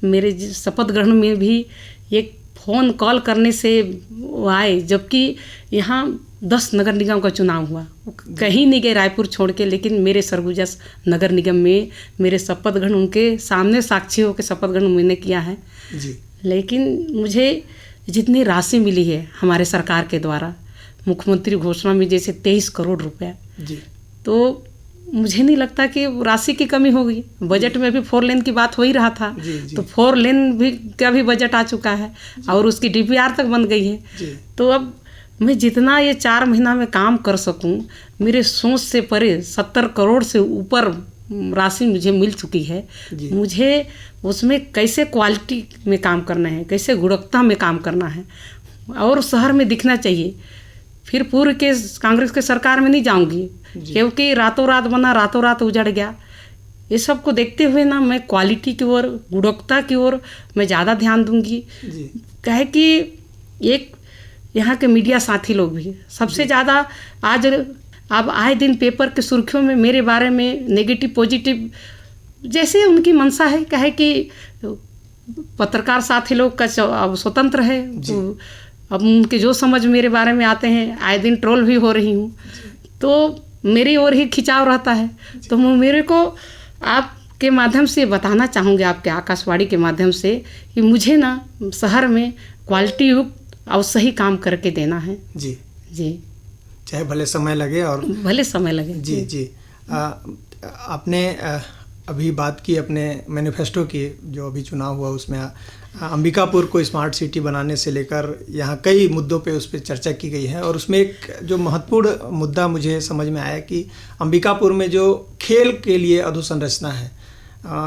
मेरे शपथ ग्रहण में भी एक फ़ोन कॉल करने से वो आए, जबकि यहाँ 10 नगर निगम का चुनाव हुआ, कहीं नहीं गए रायपुर छोड़ के, लेकिन मेरे सरगुजा नगर निगम में मेरे शपथ ग्रहण उनके सामने साक्षी होकर शपथ ग्रहण मैंने किया है जी। लेकिन मुझे जितनी राशि मिली है हमारे सरकार के द्वारा, मुख्यमंत्री घोषणा में जैसे 23 करोड़ रुपया, जी। तो मुझे नहीं लगता कि राशि की कमी होगी। बजट में भी 4 लेन की बात हो ही रहा था, जी। तो 4 लेन भी का भी बजट आ चुका है और उसकी DPR तक बन गई है जी। तो अब मैं जितना ये 4 महीना में काम कर सकूं, मेरे सोच से परे 70 करोड़ से ऊपर राशि मुझे मिल चुकी है। मुझे उसमें कैसे क्वालिटी में काम करना है, कैसे गुणवत्ता में काम करना है और शहर में दिखना चाहिए। फिर पूर्व के कांग्रेस के सरकार में नहीं जाऊंगी, क्योंकि रातों रात बना, रातों रात उजड़ गया। ये सब को देखते हुए ना मैं क्वालिटी की ओर, गुणवत्ता की ओर मैं ज़्यादा ध्यान दूंगी। कहे कि एक यहाँ के मीडिया साथी लोग भी सबसे ज़्यादा आज अब आए दिन पेपर के सुर्खियों में मेरे बारे में नेगेटिव पॉजिटिव जैसे उनकी मंशा है। कहे कि पत्रकार साथी लोग का अब स्वतंत्र है, अब उनके जो समझ मेरे बारे में आते हैं, आए दिन ट्रोल भी हो रही हूँ, तो मेरी ओर ही खिंचाव रहता है। तो मेरे को आपके माध्यम से बताना चाहूँगी, आपके आकाशवाणी के माध्यम से, कि मुझे ना शहर में क्वालिटी युक्त और सही काम करके देना है। जी जी, चाहे भले समय लगे और भले समय लगे। जी जी। आपने अभी बात की अपने मैनिफेस्टो की, जो अभी चुनाव हुआ उसमें अंबिकापुर को स्मार्ट सिटी बनाने से लेकर यहाँ कई मुद्दों पे उस पर चर्चा की गई है और उसमें एक जो महत्वपूर्ण मुद्दा मुझे समझ में आया कि अंबिकापुर में जो खेल के लिए अधोसंरचना है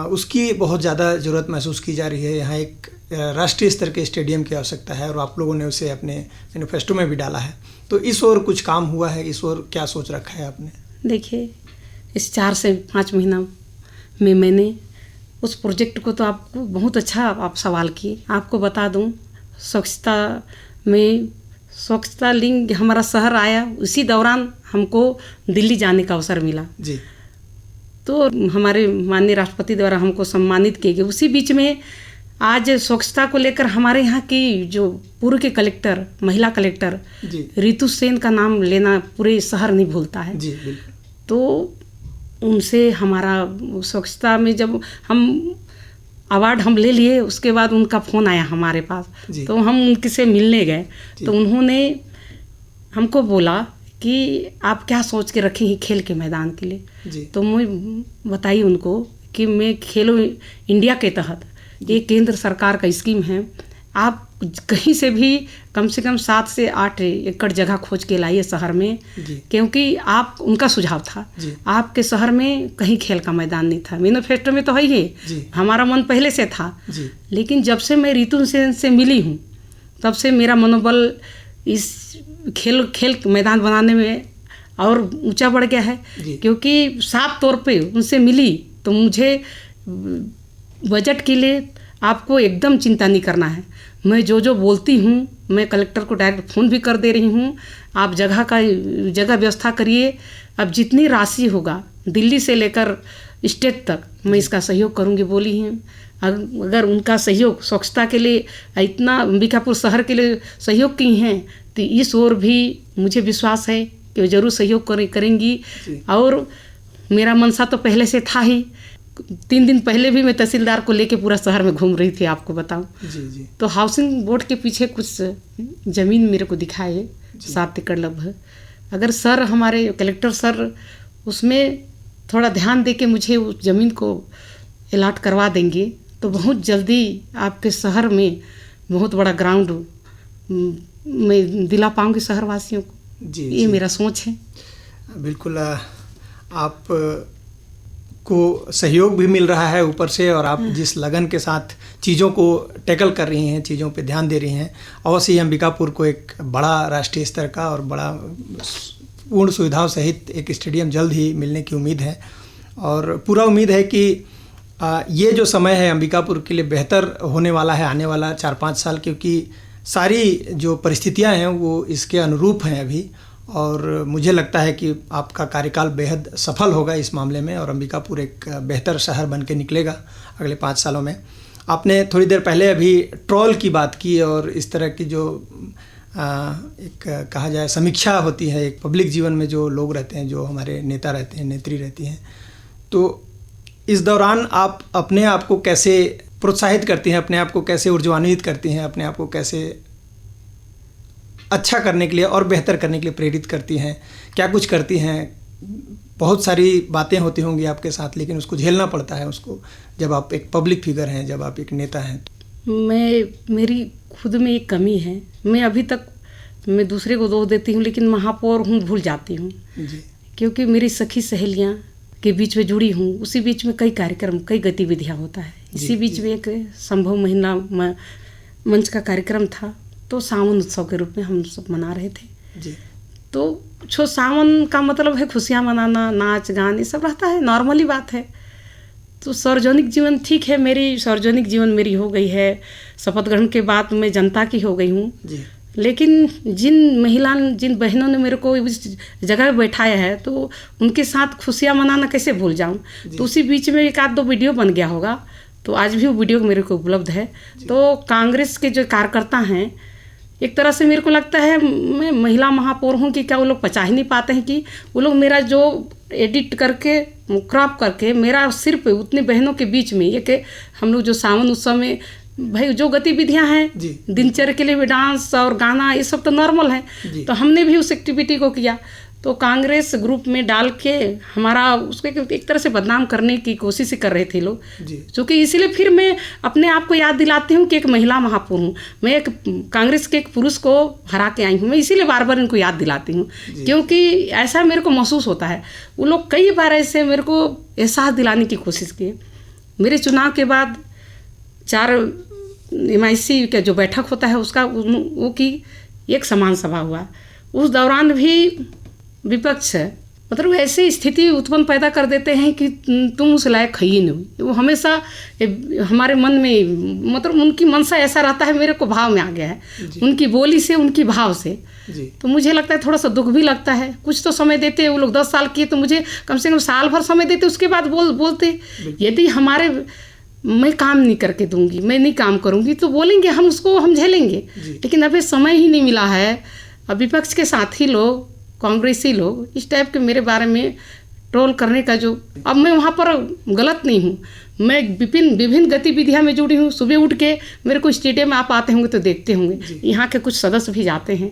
उसकी बहुत ज़्यादा ज़रूरत महसूस की जा रही है। यहाँ एक राष्ट्रीय स्तर के स्टेडियम की आवश्यकता है और आप लोगों ने उसे अपने मैनिफेस्टो में भी डाला है, तो इस ओर कुछ काम हुआ है? इस ओर क्या सोच रखा है आपने? देखिए, इस 4 से 5 महीना में मैंने उस प्रोजेक्ट को, तो आपको बहुत अच्छा आप सवाल किए। आपको बता दूं, स्वच्छता में स्वच्छता लिंग हमारा शहर आया, उसी दौरान हमको दिल्ली जाने का अवसर मिला जी। तो हमारे माननीय राष्ट्रपति द्वारा हमको सम्मानित किए गए। उसी बीच में आज स्वच्छता को लेकर हमारे यहाँ की जो पूर्व के कलेक्टर, महिला कलेक्टर रितु सेन का नाम लेना पूरे शहर नहीं भूलता है जी। तो उनसे हमारा स्वच्छता में जब हम अवार्ड हम ले लिए, उसके बाद उनका फ़ोन आया हमारे पास, तो हम उनसे मिलने गए तो उन्होंने हमको बोला कि आप क्या सोच के रखे हैं खेल के मैदान के लिए। तो मैं बताई उनको कि मैं खेलो इंडिया के तहत, ये केंद्र सरकार का स्कीम है, आप कहीं से भी कम से कम 7 से 8 एकड़ जगह खोज के लाइए शहर में, क्योंकि आप, उनका सुझाव था आपके शहर में कहीं खेल का मैदान नहीं था। मैनिफेस्टो में तो है ही, हमारा मन पहले से था, लेकिन जब से मैं रितु सेन से मिली हूँ तब से मेरा मनोबल इस खेल मैदान बनाने में और ऊंचा बढ़ गया है, क्योंकि साफ तौर पे उनसे मिली तो मुझे बजट के लिए आपको एकदम चिंता नहीं करना है। मैं जो बोलती हूँ, मैं कलेक्टर को डायरेक्ट फ़ोन भी कर दे रही हूँ, आप जगह व्यवस्था करिए। अब जितनी राशि होगा दिल्ली से लेकर स्टेट तक मैं इसका सहयोग करूँगी बोली हूँ। अगर उनका सहयोग स्वच्छता के लिए इतना अंबिकापुर शहर के लिए सहयोग की हैं, तो इस ओर भी मुझे विश्वास है कि वो ज़रूर सहयोग करेंगी। और मेरा मनसा तो पहले से था ही, 3 दिन पहले भी मैं तहसीलदार को लेके पूरा शहर में घूम रही थी, आपको बताऊं। जी। तो हाउसिंग बोर्ड के पीछे कुछ ज़मीन मेरे को दिखाए 7 एकड़ लगभग। अगर सर, हमारे कलेक्टर सर उसमें थोड़ा ध्यान दे के मुझे उस ज़मीन को अलॉट करवा देंगे तो बहुत जल्दी आपके शहर में बहुत बड़ा ग्राउंड मैं दिला पाऊंगी शहर वासियों को। ये मेरा सोच है। बिल्कुल, आप को सहयोग भी मिल रहा है ऊपर से, और आप जिस लगन के साथ चीज़ों को टैकल कर रही हैं, चीज़ों पे ध्यान दे रही हैं, अवश्य ही अंबिकापुर को एक बड़ा राष्ट्रीय स्तर का और बड़ा पूर्ण सुविधाओं सहित एक स्टेडियम जल्द ही मिलने की उम्मीद है। और पूरा उम्मीद है कि ये जो समय है अंबिकापुर के लिए बेहतर होने वाला है आने वाला 4-5 साल, क्योंकि सारी जो परिस्थितियां हैं वो इसके अनुरूप हैं अभी, और मुझे लगता है कि आपका कार्यकाल बेहद सफल होगा इस मामले में और अंबिकापुर एक बेहतर शहर बन के निकलेगा अगले 5 सालों में। आपने थोड़ी देर पहले अभी ट्रोल की बात की और इस तरह की जो एक कहा जाए समीक्षा होती है एक पब्लिक जीवन में जो लोग रहते हैं, जो हमारे नेता रहते हैं, नेत्री रहती हैं, तो इस दौरान आप अपने आप को कैसे प्रोत्साहित करती हैं, अपने आप को कैसे ऊर्जान्वित करती हैं, अपने आप को कैसे अच्छा करने के लिए और बेहतर करने के लिए प्रेरित करती हैं, क्या कुछ करती हैं? बहुत सारी बातें होती होंगी आपके साथ, लेकिन उसको झेलना पड़ता है उसको, जब आप एक पब्लिक फिगर हैं, जब आप एक नेता हैं। मेरी खुद में एक कमी है। मैं अभी तक मैं दूसरे को दोष देती हूँ, लेकिन महापौर हूँ भूल जाती हूँ, क्योंकि मेरी सखी सहेलियाँ के बीच में जुड़ी हूँ। उसी बीच में कई कार्यक्रम, कई गतिविधियाँ होता है। इसी बीच में एक संभव महिला मंच का कार्यक्रम था, तो सावन उत्सव के रूप में हम सब मना रहे थे जी। तो सावन का मतलब है खुशियाँ मनाना, नाच गान, ये सब रहता है, नॉर्मली बात है। तो सार्वजनिक जीवन ठीक है, मेरी सार्वजनिक जीवन मेरी हो गई है, शपथ ग्रहण के बाद मैं जनता की हो गई हूँ, लेकिन जिन बहनों ने मेरे को इस जगह पे बैठाया है, तो उनके साथ खुशियाँ मनाना कैसे भूल जाऊँ। तो उसी बीच में 1-2 वीडियो बन गया होगा, तो आज भी वो वीडियो मेरे को उपलब्ध है। तो कांग्रेस के जो कार्यकर्ता हैं, एक तरह से मेरे को लगता है मैं महिला महापौर हूँ कि क्या वो लोग पचा ही नहीं पाते हैं कि वो लोग मेरा जो एडिट करके क्रॉप करके मेरा सिर्फ उतनी बहनों के बीच में ये कि हम लोग जो सावन उत्सव में भाई जो गतिविधियां हैं दिनचर्या के लिए भी डांस और गाना ये सब तो नॉर्मल है, तो हमने भी उस एक्टिविटी को किया। तो कांग्रेस ग्रुप में डाल के हमारा उसको एक तरह से बदनाम करने की कोशिश ही कर रहे थे लोग, क्योंकि इसीलिए फिर मैं अपने आप को याद दिलाती हूँ कि एक महिला महापौर हूँ, मैं एक कांग्रेस के एक पुरुष को हरा के आई हूँ। मैं इसीलिए बार बार इनको याद दिलाती हूँ, क्योंकि ऐसा मेरे को महसूस होता है। वो लोग कई बार ऐसे मेरे को एहसास दिलाने की कोशिश की। मेरे चुनाव के बाद 4 MIC का जो बैठक होता है उसका वो की एक समान सभा हुआ। उस दौरान भी विपक्ष है मतलब ऐसी स्थिति उत्पन्न पैदा कर देते हैं कि तुम उस लायक है ही नहीं। वो हमेशा हमारे मन में मतलब उनकी मनसा ऐसा रहता है, मेरे को भाव में आ गया है उनकी बोली से, उनकी भाव से। तो मुझे लगता है थोड़ा सा दुख भी लगता है। कुछ तो समय देते, वो लोग 10 साल किए तो मुझे कम से कम साल भर समय देते, उसके बाद बोलते यदि हमारे मैं काम नहीं करके दूंगी, मैं नहीं काम करूंगी, तो बोलेंगे हम उसको हम झेलेंगे। लेकिन अभी समय ही नहीं मिला है। अब विपक्ष के साथी लोग, कांग्रेसी लोग इस टाइप के मेरे बारे में ट्रोल करने का जो, अब मैं वहाँ पर गलत नहीं हूँ, मैं विभिन्न गतिविधियाँ में जुड़ी हूँ। सुबह उठ के मेरे को स्टेडियम में आप आते होंगे तो देखते होंगे, यहाँ के कुछ सदस्य भी जाते हैं,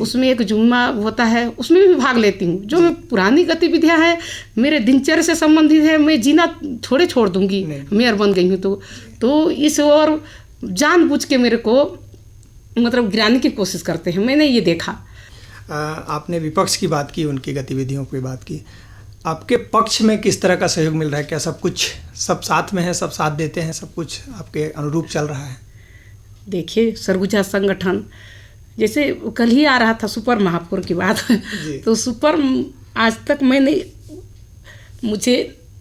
उसमें एक जुम्मा होता है, उसमें भी भाग लेती हूँ। जो मैं पुरानी गतिविधियाँ हैं मेरे दिनचर्या से संबंधित है, मैं जीना थोड़े छोड़ दूँगी, मेयर बन गई हूँ तो इस और जानबूझ के मेरे को मतलब गिराने की कोशिश करते हैं। मैंने ये देखा। आपने विपक्ष की बात की, उनकी गतिविधियों की बात की, आपके पक्ष में किस तरह का सहयोग मिल रहा है? क्या सब साथ में है, सब साथ देते हैं, सब कुछ आपके अनुरूप चल रहा है? देखिए सरगुजा संगठन जैसे कल ही आ रहा था सुपर महापौर की बात तो सुपर आज तक मैंने मुझे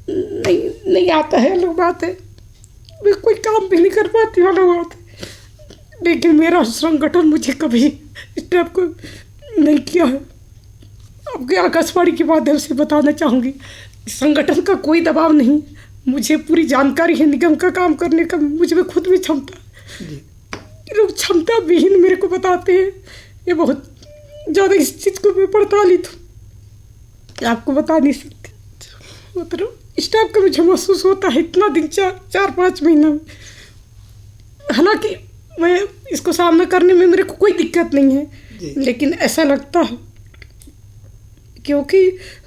नहीं आता है, अलग बात है, मैं कोई काम भी नहीं कर पाती हूँ, अलग बात है। लेकिन मेरा संगठन मुझे कभी इस टाइप को नहीं किया है। आपके आकाशवाणी के माध्यम से बताना चाहूँगी, संगठन का कोई दबाव नहीं, मुझे पूरी जानकारी है निगम का काम करने का, मुझे में खुद भी क्षमता, लोग क्षमता विहीन मेरे को बताते हैं। ये बहुत ज़्यादा इस चीज़ को मैं प्रताड़ित हूँ, आपको बता नहीं सकती। मतलब इस टाइप का मुझे महसूस होता है इतना दिन 4-5 महीना में। हालांकि मैं इसको सामना करने में मेरे को कोई दिक्कत नहीं है, लेकिन ऐसा लगता है क्योंकि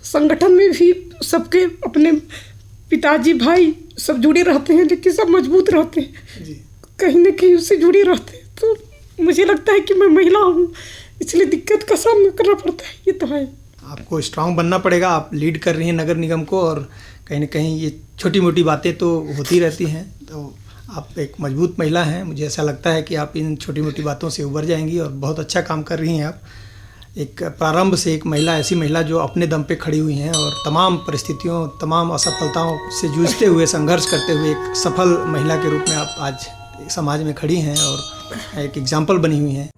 संगठन में भी सबके अपने पिताजी भाई सब जुड़े रहते हैं, लेकिन सब मजबूत रहते हैं, कहीं ना कहीं उससे जुड़े रहते हैं। तो मुझे लगता है कि मैं महिला हूँ, इसलिए दिक्कत का सामना करना पड़ता है। ये तो है, आपको स्ट्रांग बनना पड़ेगा। आप लीड कर रही हैं नगर निगम को, और कहीं ना कहीं ये छोटी मोटी बातें तो होती रहती हैं, तो आप एक मजबूत महिला हैं। मुझे ऐसा लगता है कि आप इन छोटी मोटी बातों से उबर जाएंगी और बहुत अच्छा काम कर रही हैं आप। एक प्रारंभ से एक महिला, ऐसी महिला जो अपने दम पे खड़ी हुई हैं और तमाम परिस्थितियों, तमाम असफलताओं से जूझते हुए, संघर्ष करते हुए एक सफल महिला के रूप में आप आज समाज में खड़ी हैं और एक एग्जाम्पल बनी हुई हैं।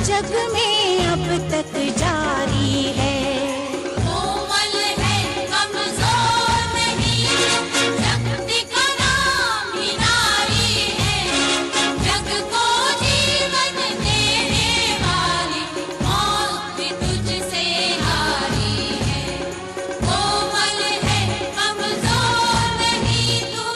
जग में अब तक जारी है। कोमल है, कमजोर नहीं, शक्ति का नाम ही नारी है। जग को जीवन देने वाली मौत भी तुझसे हारी है। कोमल है, कमजोर नहीं तू।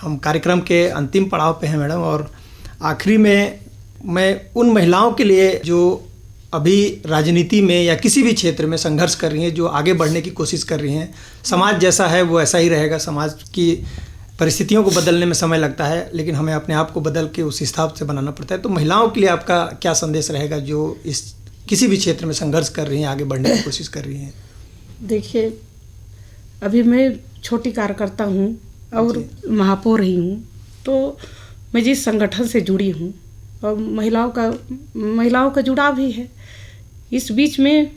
हम कार्यक्रम के अंतिम पड़ाव पे हैं मैडम, और आखिरी में मैं उन महिलाओं के लिए जो अभी राजनीति में या किसी भी क्षेत्र में संघर्ष कर रही हैं, जो आगे बढ़ने की कोशिश कर रही हैं, समाज जैसा है वो ऐसा ही रहेगा, समाज की परिस्थितियों को बदलने में समय लगता है, लेकिन हमें अपने आप को बदल के उस हिसाब से बनाना पड़ता है। तो महिलाओं के लिए आपका क्या संदेश रहेगा जो इस किसी भी क्षेत्र में संघर्ष कर रही हैं, आगे बढ़ने की कोशिश कर रही हैं? देखिए, अभी मैं छोटी कार्यकर्ता हूँ और महापौर रही हूँ, तो मैं जिस संगठन से जुड़ी हूँ और महिलाओं का जुड़ाव भी है। इस बीच में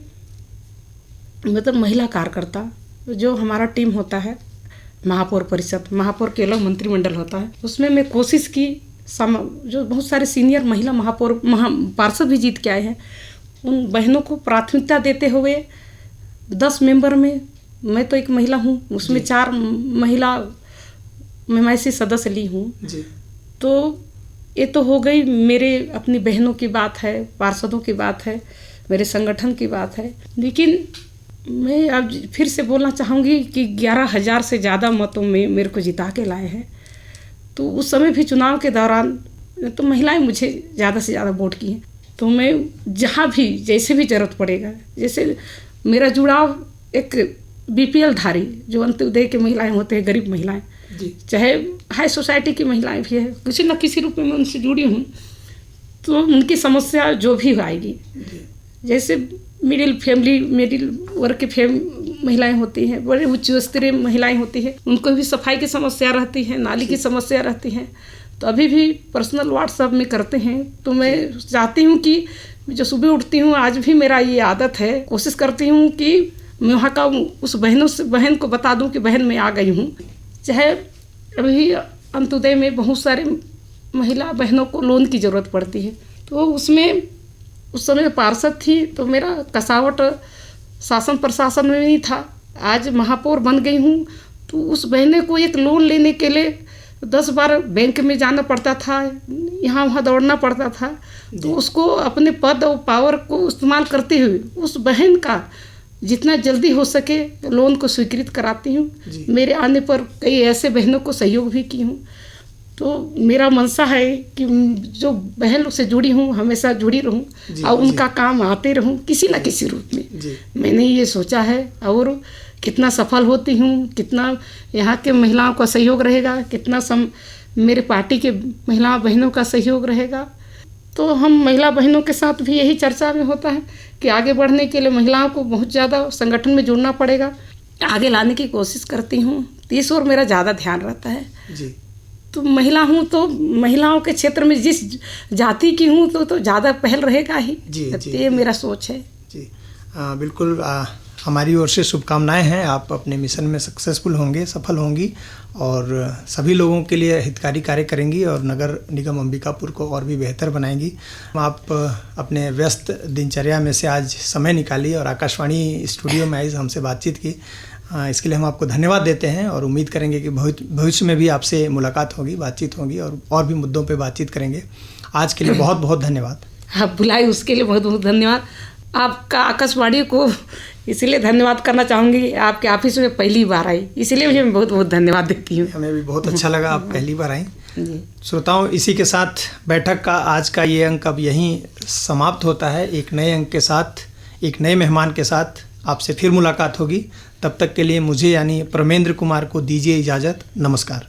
मतलब महिला कार्यकर्ता जो हमारा टीम होता है, महापौर परिषद, महापौर के अलग मंत्रिमंडल होता है, उसमें मैं कोशिश की जो बहुत सारे सीनियर महिला महापौर पार्षद भी जीत के आए हैं, उन बहनों को प्राथमिकता देते हुए 10 मेंबर में मैं तो एक महिला हूँ, उसमें 4 महिला मैं से सदस्य ली हूँ। तो ये तो हो गई मेरे अपनी बहनों की बात है, पार्षदों की बात है, मेरे संगठन की बात है। लेकिन मैं अब फिर से बोलना चाहूँगी कि 11,000 से ज़्यादा मतों में मेरे को जिता के लाए हैं। तो उस समय भी चुनाव के दौरान तो महिलाएं मुझे ज़्यादा से ज़्यादा वोट की हैं। तो मैं जहाँ भी जैसे भी ज़रूरत पड़ेगा, जैसे मेरा जुड़ाव एक BPL धारी जो अंत्योदय की महिलाएं होते हैं, गरीब महिलाएं, चाहे हाई सोसाइटी की महिलाएं भी है, किसी न किसी रूप में मैं उनसे जुड़ी हूँ। तो उनकी समस्या जो भी आएगी, जैसे मिडिल वर्ग की महिलाएं होती हैं, बड़े उच्च स्तरीय महिलाएं होती हैं, उनको भी सफाई की समस्या रहती है, नाली की समस्या रहती है। तो अभी भी पर्सनल व्हाट्सएप में करते हैं। तो मैं चाहती हूँ कि जो सुबह उठती हूँ, आज भी मेरा ये आदत है, कोशिश करती हूँ कि मैं वहाँ का उस बहन को बता दूँ कि बहन मैं आ गई हूँ। चाहे अभी अंत्योदय में बहुत सारे महिला बहनों को लोन की ज़रूरत पड़ती है, तो उसमें उस समय पार्षद थी तो मेरा कसावट शासन प्रशासन में नहीं था। आज महापौर बन गई हूँ तो उस बहने को एक लोन लेने के लिए 10 बार बैंक में जाना पड़ता था, यहाँ वहाँ दौड़ना पड़ता था। तो उसको अपने पद और पावर को इस्तेमाल करते हुए उस बहन का जितना जल्दी हो सके लोन को स्वीकृत कराती हूँ। मेरे आने पर कई ऐसे बहनों को सहयोग भी की हूँ। तो मेरा मनसा है कि जो बहन लोग से जुड़ी हूँ हमेशा जुड़ी रहूँ और उनका काम आते रहूँ किसी न किसी रूप में। मैंने ये सोचा है और कितना सफल होती हूँ, कितना यहाँ के महिलाओं का सहयोग रहेगा, कितना मेरे पार्टी के महिला बहनों का सहयोग रहेगा। तो हम महिला बहनों के साथ भी यही चर्चा में होता है कि आगे बढ़ने के लिए महिलाओं को बहुत ज़्यादा संगठन में जुड़ना पड़ेगा, आगे लाने की कोशिश करती हूँ। तो इस ओर मेरा ज़्यादा ध्यान रहता है। तो महिला हूँ तो महिलाओं के क्षेत्र में जिस जाति की हूँ तो ज़्यादा पहल रहेगा ही। ये मेरा सोच है। बिल्कुल, हमारी ओर से शुभकामनाएं हैं। आप अपने मिशन में सक्सेसफुल होंगे, सफल होंगी और सभी लोगों के लिए हितकारी कार्य करेंगी और नगर निगम अंबिकापुर को और भी बेहतर बनाएंगी। आप अपने व्यस्त दिनचर्या में से आज समय निकाली और आकाशवाणी स्टूडियो में आई हमसे बातचीत की, इसके लिए हम आपको धन्यवाद देते हैं और उम्मीद करेंगे कि भविष्य में भी आपसे मुलाकात होगी, बातचीत होगी और भी मुद्दों पे बातचीत करेंगे। आज के लिए बहुत बहुत धन्यवाद। आप बुलाए उसके लिए बहुत बहुत धन्यवाद। आपका आकाशवाणी को इसलिए धन्यवाद करना चाहूँगी, आपके ऑफिस में पहली बार आई, इसलिए मुझे बहुत बहुत धन्यवाद देती हूँ। हमें भी बहुत अच्छा लगा आप पहली बार आई। श्रोताओं, इसी के साथ बैठक का आज का ये अंक अब यहीं समाप्त होता है। एक नए अंक के साथ, एक नए मेहमान के साथ आपसे फिर मुलाकात होगी। तब तक के लिए मुझे यानी परमेंद्र कुमार को दीजिए इजाज़त। नमस्कार।